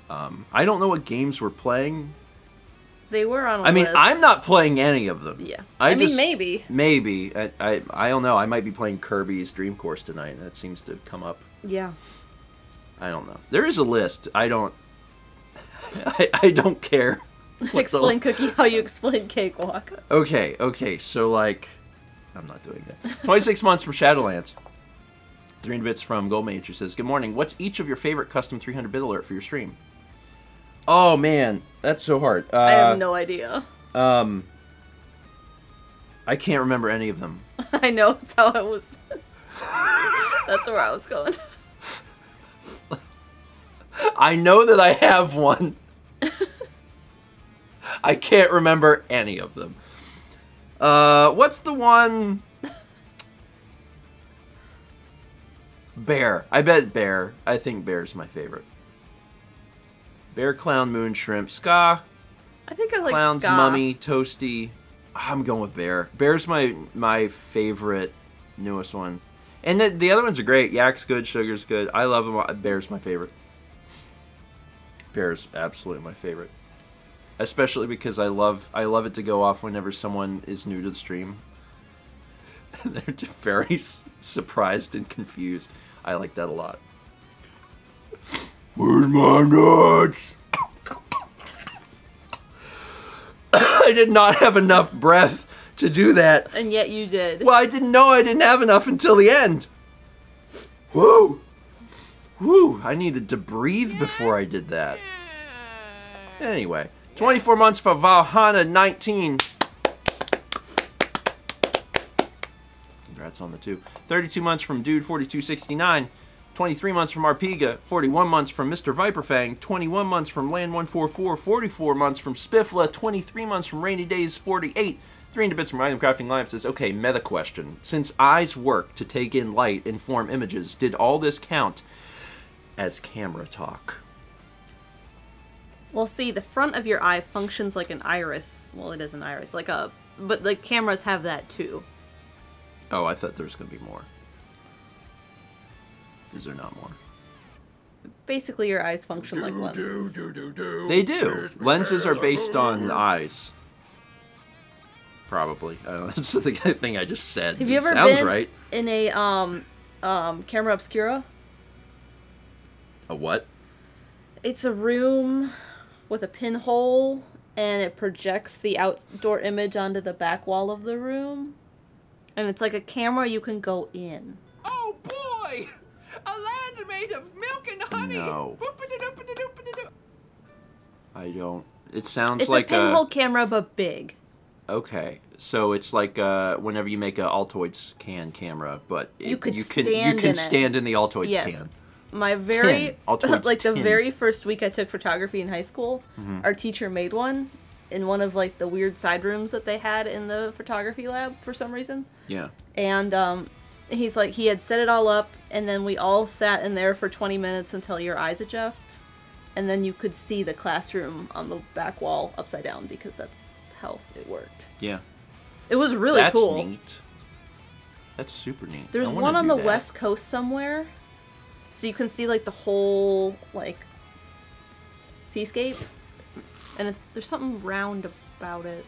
I don't know what games we're playing. They were on a list. list. I'm not playing any of them. Yeah. I mean, maybe. Maybe. I don't know. I might be playing Kirby's Dream Course tonight. That seems to come up. Yeah. I don't know. There is a list. I don't care. Explain Cookie how you explain Cakewalk. Okay. So, like, I'm not doing that. 26 months from Shadowlands. 300 bits from Goldmage, who says, good morning. What's each of your favorite custom 300-bit alert for your stream? Oh, man. That's so hard. I have no idea. I can't remember any of them. I know. That's how I was. That's where I was going. I know that I have one. I can't remember any of them. What's the one? Bear. I bet Bear. I think Bear's my favorite. Bear, Clown, Moon, Shrimp, Ska. I think I like Clown's Ska. Mummy, Toasty. I'm going with Bear. Bear's my favorite, newest one. And the other ones are great. Yak's good, Sugar's good. I love them. Bear's my favorite. Bear's absolutely my favorite. Especially because I love it to go off whenever someone is new to the stream. They're just very surprised and confused. I like that a lot. Where's my nuts? I did not have enough breath to do that. And yet you did. Well, I didn't know I didn't have enough until the end. Woo! Woo! I needed to breathe before I did that. Anyway, 24 months for Valhalla 19. Congrats on the 2. 32 months from Dude 4269. 23 months from Arpega. 41 months from Mr. Viperfang. 21 months from Land 144. 44 months from Spiffla. 23 months from Rainy Days 48. 300 bits from Item Crafting Live says, okay, meta question. Since eyes work to take in light and form images, did all this count as camera talk? Well, see, the front of your eye functions like an iris. Well, it is an iris, but like cameras have that too. Oh, I thought there was going to be more. Is there not more? Basically, your eyes function like lenses. They do. Lenses are based on eyes. Probably. I don't know. It's the thing I just said. Have you ever Sounds been right. in a camera obscura? A what? It's a room with a pinhole, and it projects the outdoor image onto the back wall of the room. And it's like a camera you can go in. Oh boy! A land made of milk and honey! No. I don't. It sounds It's like a pinhole camera, but big. Okay, so it's like whenever you make a Altoids can camera, but You can stand in the Altoids Yes. can. My very, Altoids like the tin. very first week I took photography in high school, our teacher made one in one of like the weird side rooms that they had in the photography lab for some reason. Yeah. And he's like, he had set it all up, and then we all sat in there for 20 minutes until your eyes adjust, and then you could see the classroom on the back wall upside down because that's how it worked. Yeah. It was really cool. That's neat. That's super neat. There's I wanna one on do the that. West Coast somewhere, so you can see like the whole like seascape, and there's something round about it.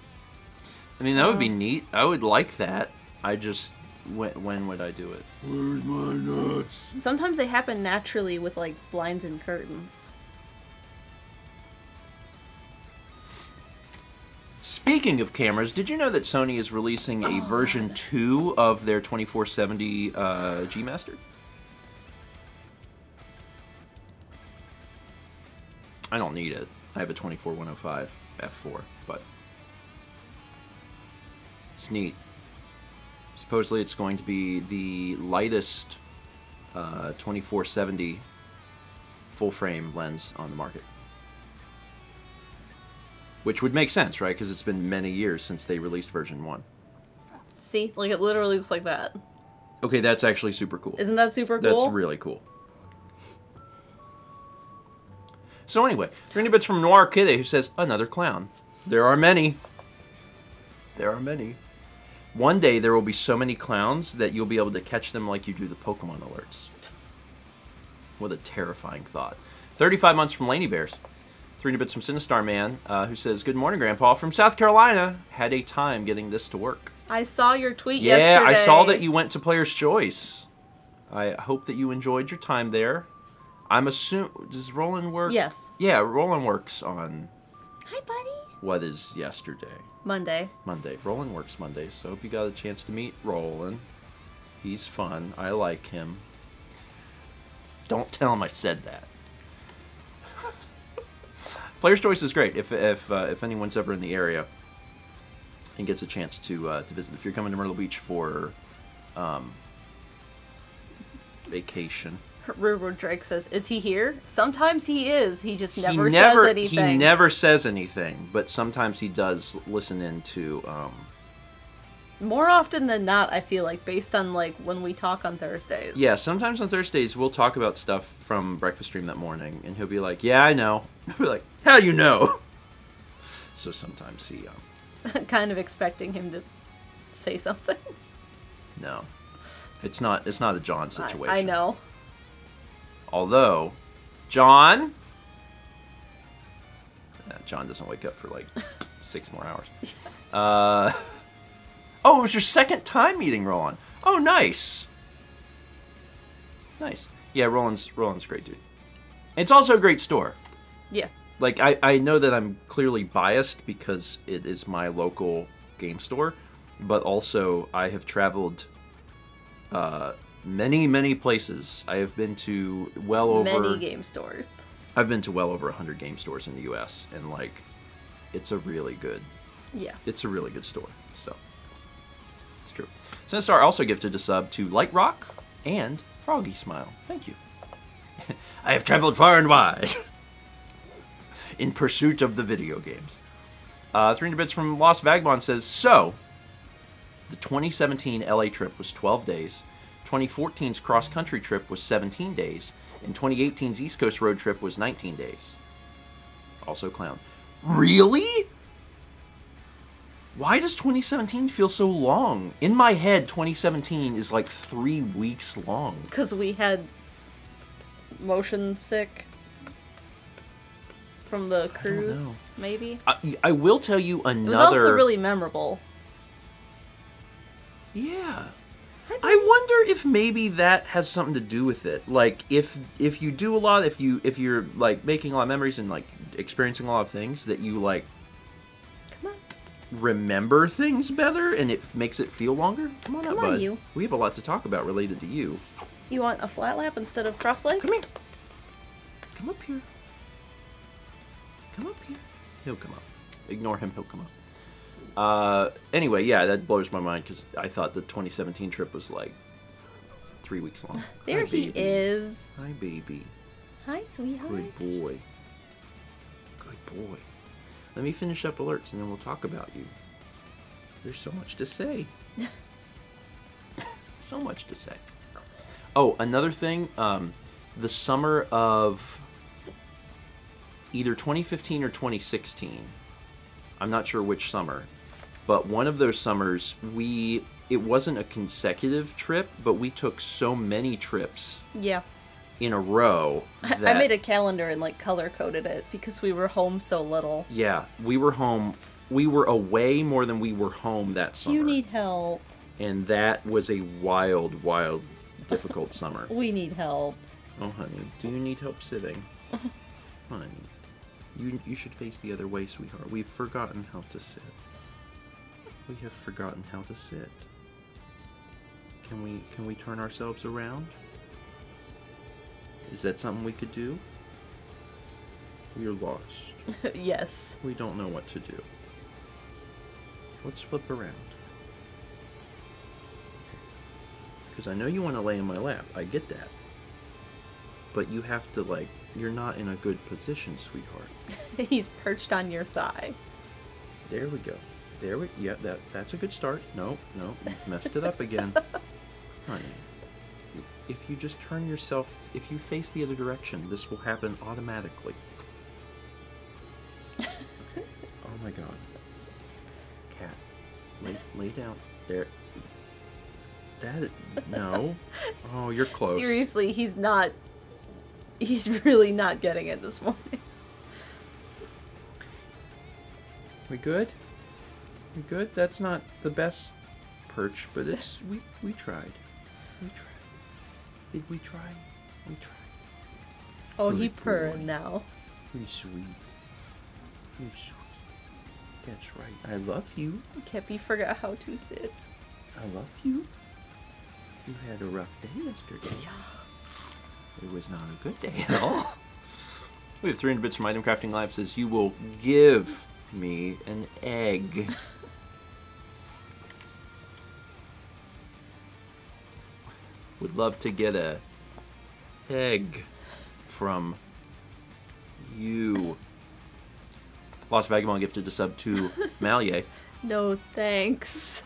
I mean, that would be neat. I would like that. I just, when would I do it? Where's my nuts? Sometimes they happen naturally with like blinds and curtains. Speaking of cameras, did you know that Sony is releasing a version 2 of their 2470 G Master? I don't need it. I have a 24105 f4, but it's neat. Supposedly it's going to be the lightest 2470 full-frame lens on the market. Which would make sense, right? Because it's been many years since they released version 1. See? Like, it literally looks like that. Okay, that's actually super cool. Isn't that super cool? That's really cool. So anyway, 300 bits from Noir Kitty, who says, another clown. There are many. There are many. One day there will be so many clowns that you'll be able to catch them like you do the Pokemon alerts. What a terrifying thought. 35 months from Laney Bears. 300 bits from Sinistar Man, who says, good morning, Grandpa. From South Carolina. Had a time getting this to work. I saw your tweet yesterday. Yeah, I saw that you went to Player's Choice. I hope that you enjoyed your time there. I'm assuming... Does Roland work? Yes. Yeah, Roland works on... Hi, buddy. What is yesterday? Monday. Monday. Roland works Mondays, so hope you got a chance to meet Roland. He's fun. I like him. Don't tell him I said that. Player's Choice is great if anyone's ever in the area and gets a chance to visit. If you're coming to Myrtle Beach for vacation. Ruber Drake says, is he here? Sometimes he is. He just never says anything. He never says anything, but sometimes he does listen into... More often than not, I feel like, based on, like, when we talk on Thursdays. Yeah, sometimes on Thursdays we'll talk about stuff from Breakfast Stream that morning, and he'll be like, yeah, I know. I'll be like, how do you know? So sometimes he... kind of expecting him to say something. No. It's not a John situation. I know. Although, John... John doesn't wake up for, like, 6 more hours. Oh, it was your second time meeting Roland. Oh, nice. Nice. Yeah, Roland's a great dude. It's also a great store. Yeah. Like, I know that I'm clearly biased because it is my local game store, but also I have traveled many, many places. I have been to well over... Many game stores. I've been to well over 100 game stores in the U.S., and, like, it's a really good... Yeah. It's a really good store, so... It's true. Sinistar also gifted a sub to Light Rock and Froggy Smile. Thank you. I have traveled far and wide in pursuit of the video games. 300 bits from Lost Vagabond says, so, the 2017 LA trip was 12 days, 2014's cross-country trip was 17 days, and 2018's East Coast road trip was 19 days. Also clown. Really? Why does 2017 feel so long? In my head, 2017 is like 3 weeks long. Because we had motion sick from the cruise, maybe? I will tell you another... It was also really memorable. Yeah. I wonder if maybe that has something to do with it. Like, if you do a lot, if you're, like, making a lot of memories and, like, experiencing a lot of things, that you, like... remember things better and it makes it feel longer. Come on up, bud. You. We have a lot to talk about related to you. You want a flat lap instead of cross leg? Come here. Come up here. Come up here. He'll come up. Ignore him, he'll come up. Anyway, yeah, that blows my mind because I thought the 2017 trip was like 3 weeks long. There he is. Hi, baby. Hi, sweetheart. Good boy. Good boy. Let me finish up alerts and then we'll talk about you. There's so much to say. So much to say. Oh, another thing. The summer of either 2015 or 2016. I'm not sure which summer. But one of those summers, it wasn't a consecutive trip, but we took so many trips. Yeah. In a row. I made a calendar and like color coded it because we were home so little. Yeah, we were home. We were away more than we were home that summer. You need help. And that was a wild, wild, difficult summer. We need help. Oh, honey, do you need help sitting? Honey, You should face the other way, sweetheart. We've forgotten how to sit. We have forgotten how to sit. Can we turn ourselves around? Is that something we could do? We're lost. Yes. We don't know what to do. Let's flip around. Because I know you want to lay in my lap. I get that. But you have to, like, you're not in a good position, sweetheart. He's perched on your thigh. There we go. Yeah, that's a good start. No, you've messed it up again. Honey, if you just turn yourself, if you face the other direction, this will happen automatically. Okay. Oh my god. Cat, lay down. There. No. Oh, you're close. Seriously, he's really not getting it this morning. We good? We good? That's not the best perch, but it's we tried. We tried. Did we try? We tried. Oh, Good he boy. purring now. You sweet. You sweet. That's right. I love you. Kepi forgot how to sit. I love you. You had a rough day yesterday. Yeah. It was not a good day at all. We have 300 bits from Item Crafting Live. Says you will give me an egg. Would love to get a egg from you. Lost Vagabond gifted a sub to Malier. No thanks.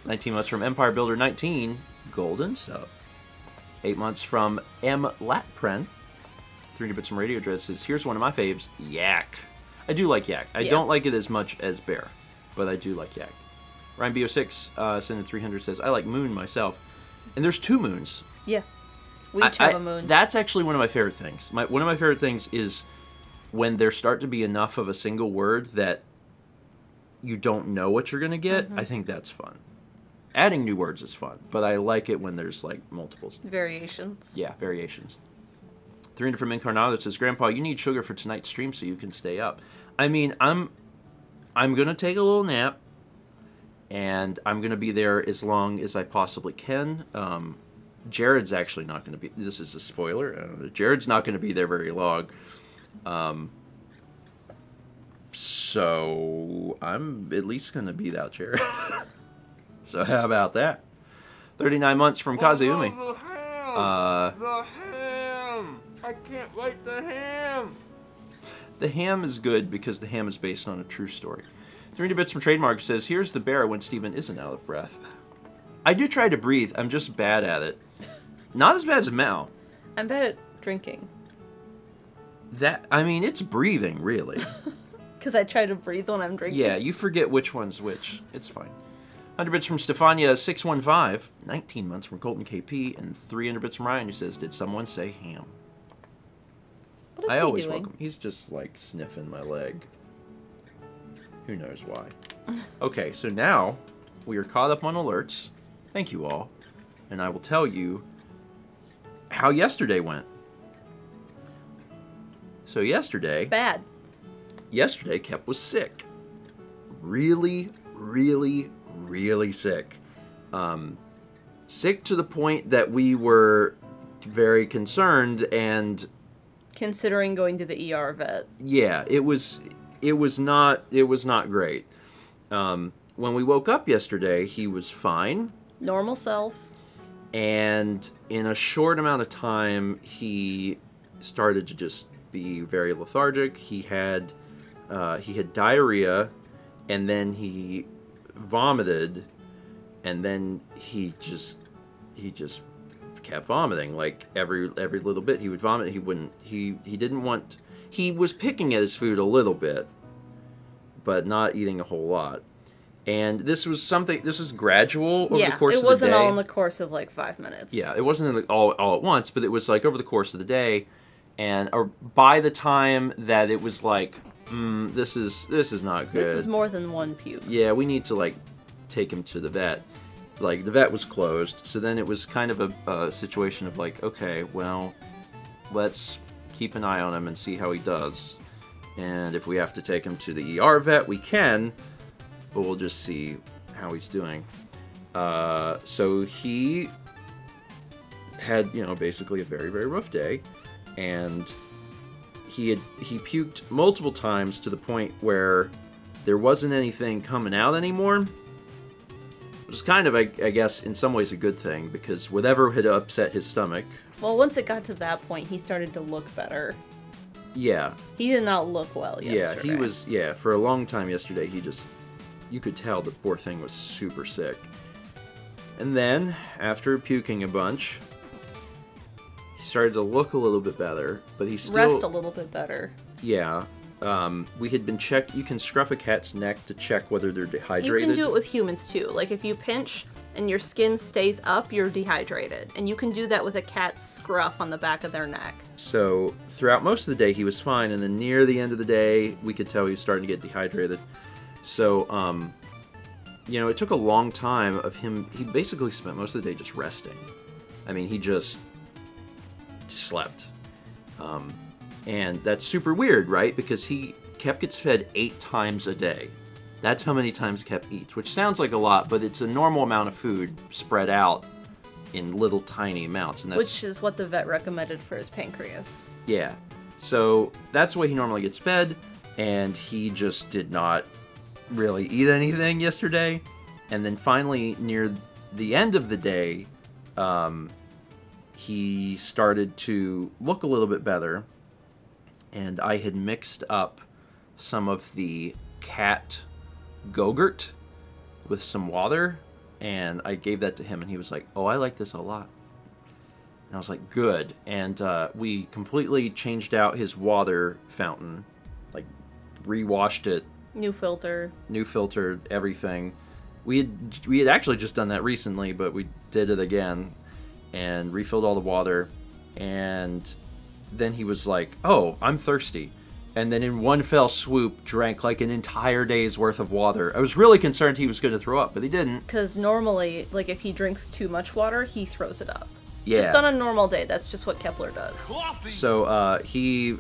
19 months from Empire Builder 19, golden sub. 8 months from M. Latpren. 300 bits from Radio Dread says, here's one of my faves, yak. I do like yak. I don't like it as much as bear, but I do like yak. Ryan BO6 sending 300 says, I like moon myself. And there's 2 moons. Yeah. We each have a moon. That's actually one of my favorite things. One of my favorite things is when there start to be enough of a single word that you don't know what you're going to get. I think that's fun. Adding new words is fun, but I like it when there's like multiples. Variations. Yeah, variations. 300 from Incarnado that says, Grandpa, you need sugar for tonight's stream so you can stay up. I mean, I'm going to take a little nap, and I'm going to be there as long as I possibly can. Jared's actually not going to be... This is a spoiler. Jared's not going to be there very long. So I'm at least going to beat out Jared. So how about that? 39 months from Kazumi. The ham! The ham! I can't wait the ham! The ham is good because the ham is based on a true story. 300 bits from Trademark says, here's the bear when Steven isn't out of breath. I do try to breathe. I'm just bad at it. Not as bad as Mal. I'm bad at drinking. I mean, it's breathing, really. Because I try to breathe when I'm drinking. Yeah, you forget which one's which. It's fine. 100 bits from Stefania615. 19 months from Colton KP. And 300 bits from Ryan who says, did someone say ham? What is I he always doing? welcome. He's just like sniffing my leg. Who knows why. Okay, so now we are caught up on alerts. Thank you all. And I will tell you how yesterday went. So yesterday... Bad. Yesterday, Kep was sick. Really, really, really sick. Sick to the point that we were very concerned and... Considering going to the ER vet. Yeah, it was not great. When we woke up yesterday, he was fine. Normal self. And in a short amount of time, he started to just be very lethargic. He had diarrhea, and then he vomited, and then he just kept vomiting. Like every little bit he would vomit. He didn't want. He was picking at his food a little bit, but not eating a whole lot. And this was gradual over the course of the day. it wasn't all in the course of like 5 minutes. Yeah, it wasn't all at once, but it was like over the course of the day, or by the time that it was like, this is not good. This is more than one puke. Yeah, we need to like take him to the vet. Like the vet was closed, so then it was kind of a situation of like, okay, well, let's keep an eye on him and see how he does. And if we have to take him to the ER vet, we can, but we'll just see how he's doing. So he had, you know, basically a very, very rough day, and he puked multiple times to the point where there wasn't anything coming out anymore, which is kind of, I guess, in some ways a good thing, because whatever had upset his stomach... Well, once it got to that point, he started to look better. Yeah. He did not look well yesterday. Yeah, he was, for a long time yesterday, he just... You could tell the poor thing was super sick. And then, after puking a bunch, he started to look a little bit better, but he still... Rest a little bit better. Yeah. We had been checked... You can scruff a cat's neck to check whether they're dehydrated. You can do it with humans, too. Like, if you pinch and your skin stays up, you're dehydrated. And you can do that with a cat's scruff on the back of their neck. So, throughout most of the day, he was fine, and then near the end of the day, we could tell he was starting to get dehydrated. So, you know, it took a long time of him... He basically spent most of the day just resting. I mean, he just slept. And that's super weird, right? Because Kep gets fed 8 times a day. That's how many times Kep eats, which sounds like a lot, but it's a normal amount of food spread out in little tiny amounts. And that's, which is what the vet recommended for his pancreas. Yeah. So that's the way he normally gets fed, and he just did not really eat anything yesterday. And then finally, near the end of the day, he started to look a little bit better, and I had mixed up some of the cat Go-Gurt with some water, and I gave that to him, and he was like, oh, I like this a lot. And I was like, good. And we completely changed out his water fountain, like rewashed it. New filter, everything. We had actually just done that recently, but we did it again and refilled all the water. And then he was like, oh, I'm thirsty. And then in one fell swoop drank like an entire day's worth of water. I was really concerned he was going to throw up, but he didn't. Because normally, like, if he drinks too much water, he throws it up. Yeah. Just on a normal day, that's just what Kepler does. So he,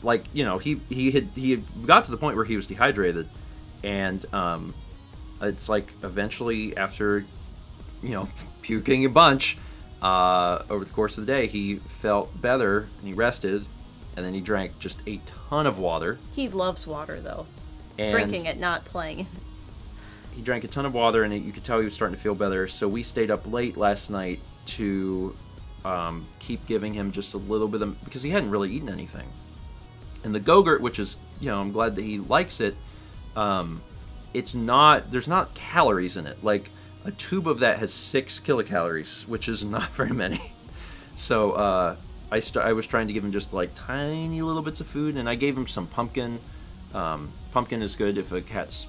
like, you know, he had got to the point where he was dehydrated, and it's like eventually after, you know, puking a bunch over the course of the day, he felt better and he rested, and then he drank just a ton of water. He loves water, though. And drinking it, not playing. He drank a ton of water, and you could tell he was starting to feel better. So we stayed up late last night to keep giving him just a little bit of, because he hadn't really eaten anything. And the Go-Gurt, which is, you know, I'm glad that he likes it. It's not, there's not calories in it. Like, a tube of that has 6 kilocalories, which is not very many. So I was trying to give him just like tiny little bits of food, and I gave him some pumpkin. Pumpkin is good if a cat's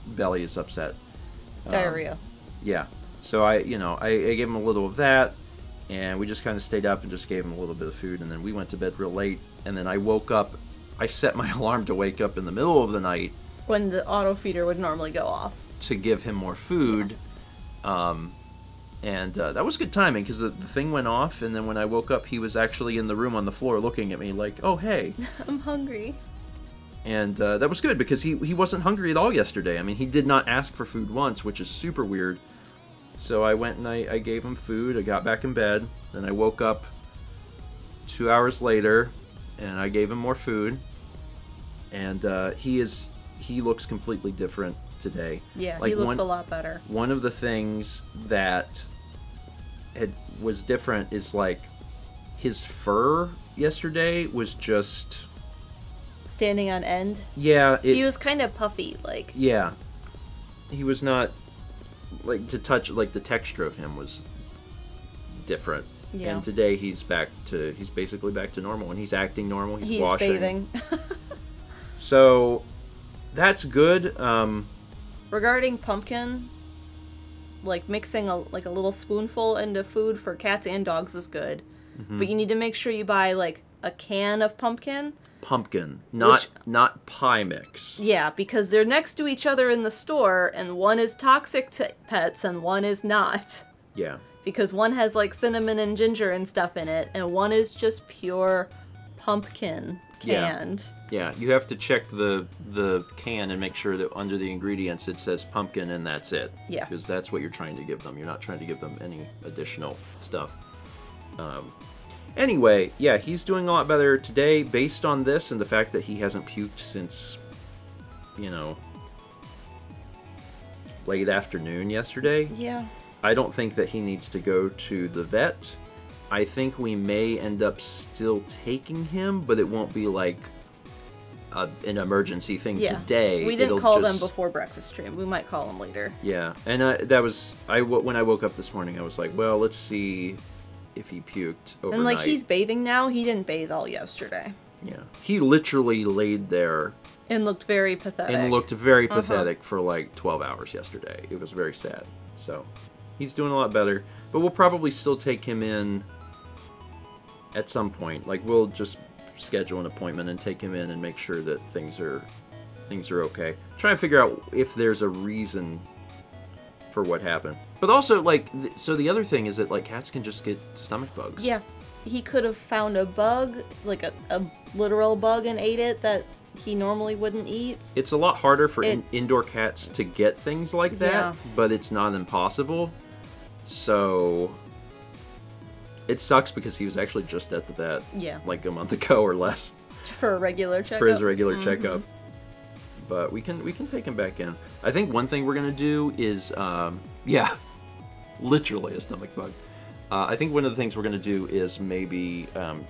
belly is upset. Diarrhea. Yeah. So I gave him a little of that, and we just kind of stayed up and just gave him a little bit of food, and then we went to bed real late, and then I woke up. I set my alarm to wake up in the middle of the night when the auto feeder would normally go off to give him more food. And that was good timing, because the thing went off, and then when I woke up, he was actually in the room on the floor looking at me like, oh, hey. I'm hungry. And that was good, because he wasn't hungry at all yesterday. I mean, he did not ask for food once, which is super weird. So I went and I gave him food. I got back in bed. Then I woke up 2 hours later, and I gave him more food. And he looks completely different today. Yeah, like he looks a lot better. One of the things that was different is, like, his fur yesterday was just standing on end. Yeah, he was kind of puffy, like. Yeah, he was not, like, to touch, like, the texture of him was different. Yeah. And today he's basically back to normal, and he's acting normal. He's washing. Bathing. So that's good. Regarding pumpkin, like, mixing a little spoonful into food for cats and dogs is good. Mm-hmm. But you need to make sure you buy, like, a can of pumpkin. Pumpkin, not pie mix. Yeah, because they're next to each other in the store, and one is toxic to pets and one is not. Yeah. because one has like cinnamon and ginger and stuff in it, and one is just pure pumpkin canned. Yeah, you have to check the can and make sure that under the ingredients it says pumpkin and that's it. Yeah. Because that's what you're trying to give them. You're not trying to give them any additional stuff. Anyway, yeah, he's doing a lot better today based on this and the fact that he hasn't puked since, you know, late afternoon yesterday. Yeah. I don't think that he needs to go to the vet. I think we may end up still taking him, but it won't be like an emergency thing today. We didn't call them before breakfast stream. We might call them later. Yeah, and that was when I woke up this morning. I was like, well, let's see if he puked overnight. And like he's bathing now. He didn't bathe all yesterday. Yeah, he literally laid there and looked very pathetic. For like 12 hours yesterday. It was very sad. So he's doing a lot better, but we'll probably still take him in at some point. Like we'll just schedule an appointment and take him in and make sure that things are okay. Try and figure out if there's a reason for what happened. But also, like, so the other thing is that like cats can just get stomach bugs. Yeah, he could have found a bug, like a literal bug, and ate it that he normally wouldn't eat. It's a lot harder for indoor cats to get things like that, but it's not impossible. So it sucks because he was actually just at the vet, like a month ago or less, for a regular checkup. For his regular checkup. But we can take him back in. I think one thing we're gonna do is, literally a stomach bug. I think one of the things we're gonna do is maybe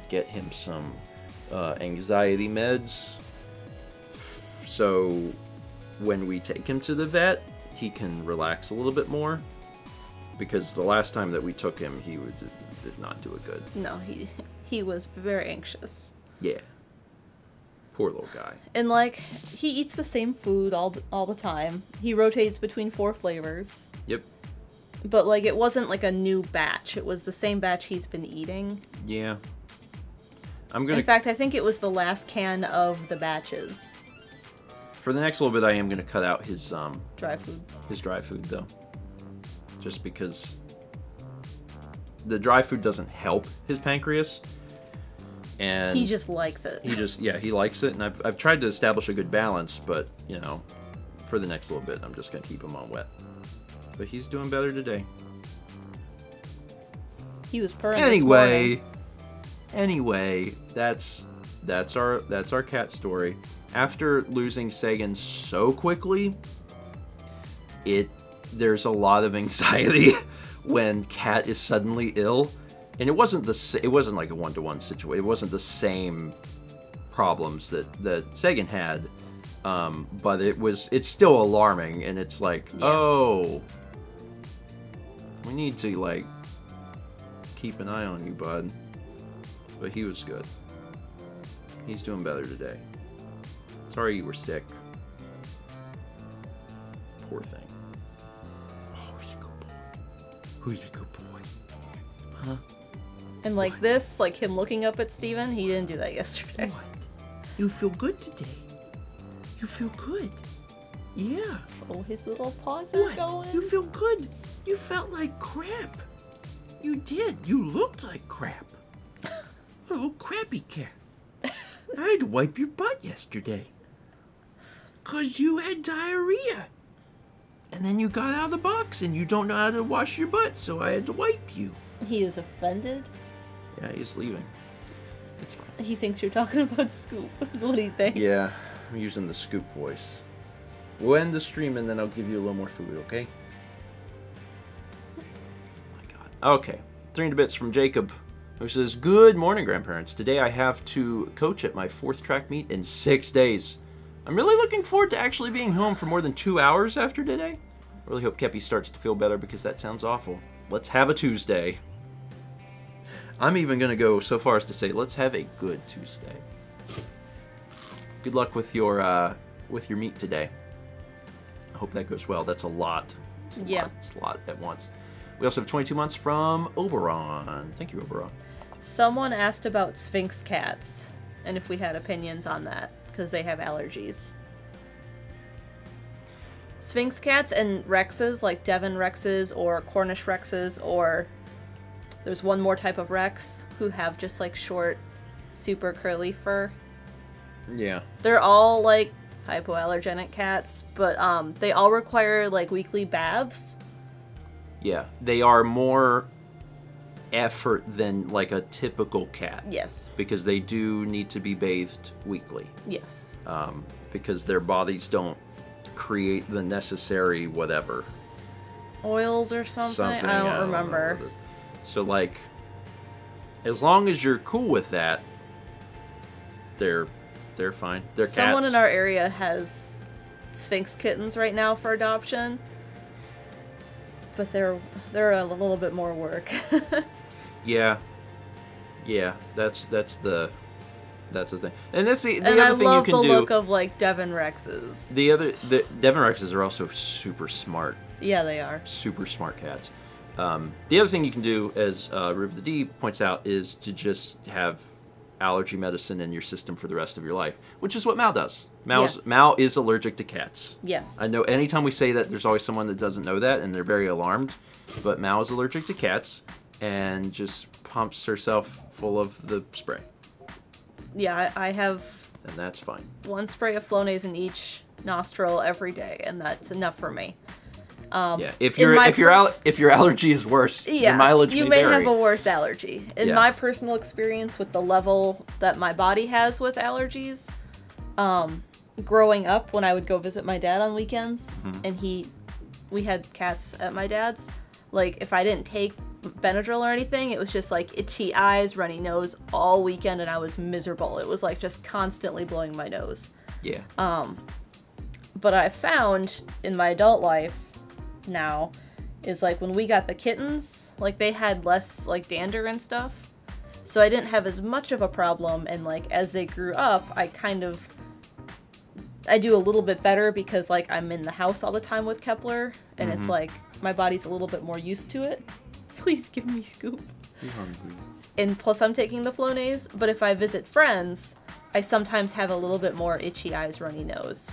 get him some anxiety meds. So when we take him to the vet, he can relax a little bit more. Because the last time that we took him, he did not do it good. No, he was very anxious. Yeah. Poor little guy. And like he eats the same food all the time. He rotates between 4 flavors. Yep. But like it wasn't like a new batch. It was the same batch he's been eating. Yeah. In fact, I think it was the last can of the batches. For the next little bit, I am going to cut out his dry food. His dry food, though. Just because the dry food doesn't help his pancreas. And he just likes it. He likes it. And I've tried to establish a good balance, but, you know, for the next little bit, I'm just going to keep him on wet. But he's doing better today. He was purring this morning. Anyway, that's our cat story. After losing Sagan so quickly, there's a lot of anxiety when Cat is suddenly ill, and it wasn't like a one-to-one situation. It wasn't the same problems that Sagan had, but it's still alarming, and it's like, oh, we need to like keep an eye on you, bud. But he was good. He's doing better today. Sorry you were sick. Poor thing. Who's a good boy? Huh? And like this, like him looking up at Steven, he didn't do that yesterday. What? You feel good today? You feel good? Yeah. Oh, his little paws are going. You feel good? You felt like crap. You did. You looked like crap. Oh, crappy cat. I had to wipe your butt yesterday. 'Cause you had diarrhea. And then you got out of the box and you don't know how to wash your butt, so I had to wipe you. He is offended. Yeah, he's leaving. It's fine. He thinks you're talking about Scoop, is what he thinks. Yeah, I'm using the Scoop voice. We'll end the stream and then I'll give you a little more food, okay? Oh my god. Okay, 300 bits from Jacob, who says, "Good morning, grandparents. Today I have to coach at my 4th track meet in 6 days. I'm really looking forward to actually being home for more than 2 hours after today. I really hope Kepi starts to feel better because that sounds awful. Let's have a Tuesday." I'm even going to go so far as to say, let's have a good Tuesday. Good luck with your meet today. I hope that goes well. That's a lot. It's a lot at once. We also have 22 months from Oberon. Thank you, Oberon. Someone asked about Sphinx cats and if we had opinions on that because they have allergies. Sphinx cats and Rexes, like Devon Rexes or Cornish Rexes or There's one more type of Rex who have just like short, super curly fur. Yeah. They're all like hypoallergenic cats, but they all require like weekly baths. Yeah, they are more effort than like a typical cat. Yes. Because they do need to be bathed weekly. Yes. Because their bodies don't create the necessary whatever. Oils or something? I don't remember. What it is. So like, as long as you're cool with that, they're fine. They're cats. Someone in our area has Sphinx kittens right now for adoption, but they're a little bit more work. Yeah, that's the thing, and that's the and other I thing love you can the do. look of like Devon Rexes. The Devon Rexes are also super smart. Yeah, they are. Super smart cats. The other thing you can do, as Riv the D points out, is to just have allergy medicine in your system for the rest of your life, which is what Mao does. Mao is allergic to cats. Yes. I know anytime we say that, there's always someone that doesn't know that, and they're very alarmed. But Mao is allergic to cats, and just pumps herself full of the spray. Yeah, I have... And that's fine. One spray of Flonase in each nostril every day, and that's enough for me. Yeah, if your allergy is worse, your mileage you may may vary. have a worse allergy. In my personal experience with the level that my body has with allergies, growing up when I would go visit my dad on weekends, and we had cats at my dad's, like if I didn't take Benadryl or anything, it was just like itchy eyes, runny nose all weekend, and I was miserable. It was like just constantly blowing my nose. Yeah. But I found in my adult life now is like when we got the kittens, like they had less like dander and stuff, so I didn't have as much of a problem, and like as they grew up I do a little bit better because like I'm in the house all the time with Kepler, and it's like my body's a little bit more used to it. Please give me Scoop. He's hungry. And plus I'm taking the Flonase, but if I visit friends I sometimes have a little bit more itchy eyes, runny nose.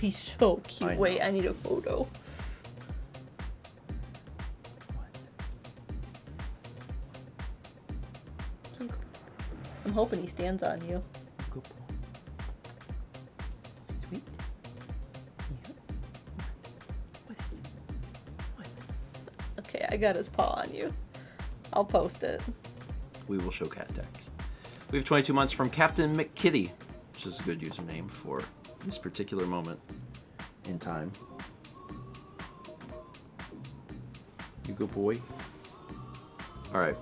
He's so cute. Wait, I need a photo. I'm hoping he stands on you. Sweet. Okay, I got his paw on you. I'll post it. We will show cat tags. We have 22 months from Captain McKitty, which is a good username for this particular moment in time. You good boy. All right.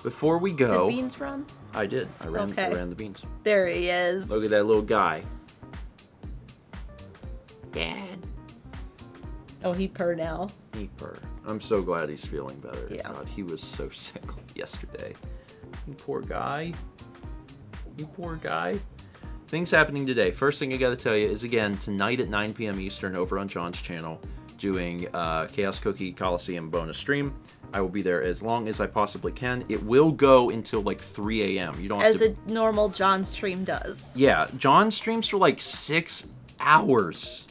Before we go, Did Beans run? I did. I ran the beans. There he is. Look at that little guy. Dad. Oh, he purr now. He purr. I'm so glad he's feeling better. Yeah. God, he was so sick yesterday. You poor guy. You poor guy. Things happening today. First thing I gotta tell you is, again, tonight at 9 p.m. Eastern over on John's channel, doing Chaos Cookie Coliseum bonus stream. I will be there as long as I possibly can. It will go until like 3 a.m. You don't have As a normal John stream does. Yeah, John streams for like 6 hours.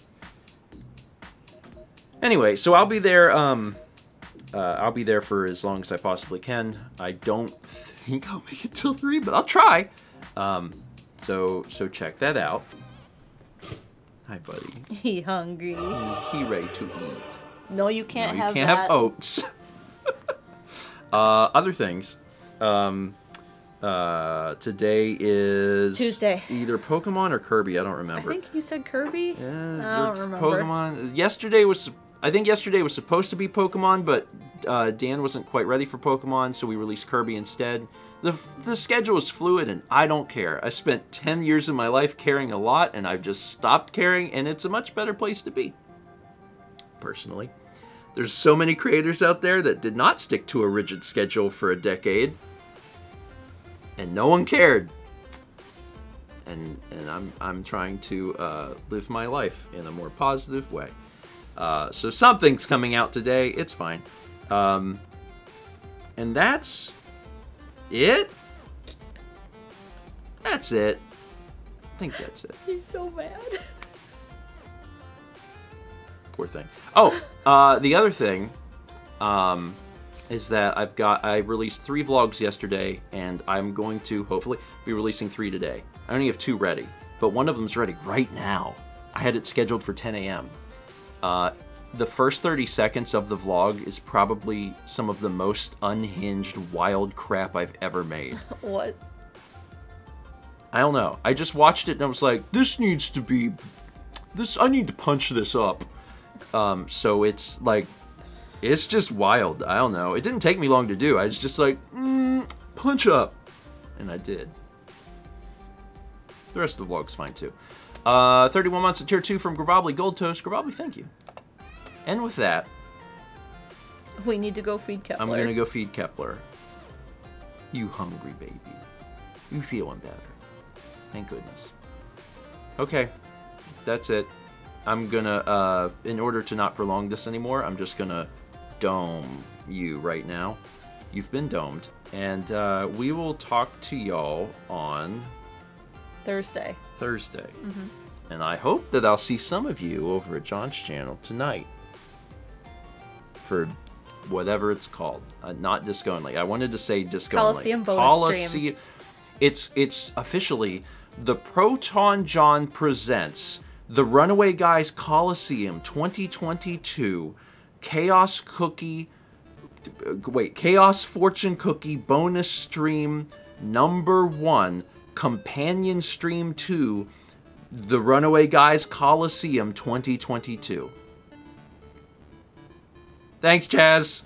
Anyway, so I'll be there. I'll be there for as long as I possibly can. I don't think I'll make it till 3, but I'll try. So check that out. Hi, buddy. He hungry. He ready to eat. No, you can't have that. You can't have oats. Other things. Today is Tuesday. Either Pokemon or Kirby. I don't remember. I think you said Kirby. Yeah, I don't remember. Pokemon. Yesterday was supposed to be Pokemon, but Dan wasn't quite ready for Pokemon, so we released Kirby instead. The schedule is fluid, and I don't care. I spent 10 years of my life caring a lot, and I've just stopped caring, and it's a much better place to be. Personally. There's so many creators out there that did not stick to a rigid schedule for a decade, and no one cared. And I'm trying to live my life in a more positive way. So something's coming out today. It's fine. And that's it. That's it. I think that's it. He's so mad. poor thing. Oh, the other thing is that I released 3 vlogs yesterday, and I'm going to hopefully be releasing 3 today. I only have 2 ready, but one of them's ready right now. I had it scheduled for 10 a.m. The first 30 seconds of the vlog is probably some of the most unhinged, wild crap I've ever made. What? I don't know. I just watched it and I was like, this needs to be... I need to punch this up. So it's like... It's just wild. I don't know. It didn't take me long to do. I was just like, punch up. And I did. The rest of the vlog's fine too. 31 months at tier 2 from Grabobly Gold Toast. Grabobly, thank you. And with that... We need to go feed Kepler. I'm going to go feed Kepler. You hungry baby. You feeling better. Thank goodness. Okay. That's it. I'm gonna, in order to not prolong this anymore, I'm just gonna dome you right now. You've been domed. And we will talk to y'all on... Thursday. And I hope that I'll see some of you over at John's channel tonight. For whatever it's called. Not Disco Only. I wanted to say Disco Coliseum Only. bonus stream. It's officially the Proton John presents the Runaway Guys Coliseum 2022 Chaos Fortune Cookie bonus stream number 1, companion stream 2, the Runaway Guys Coliseum 2022. Thanks, Chaz.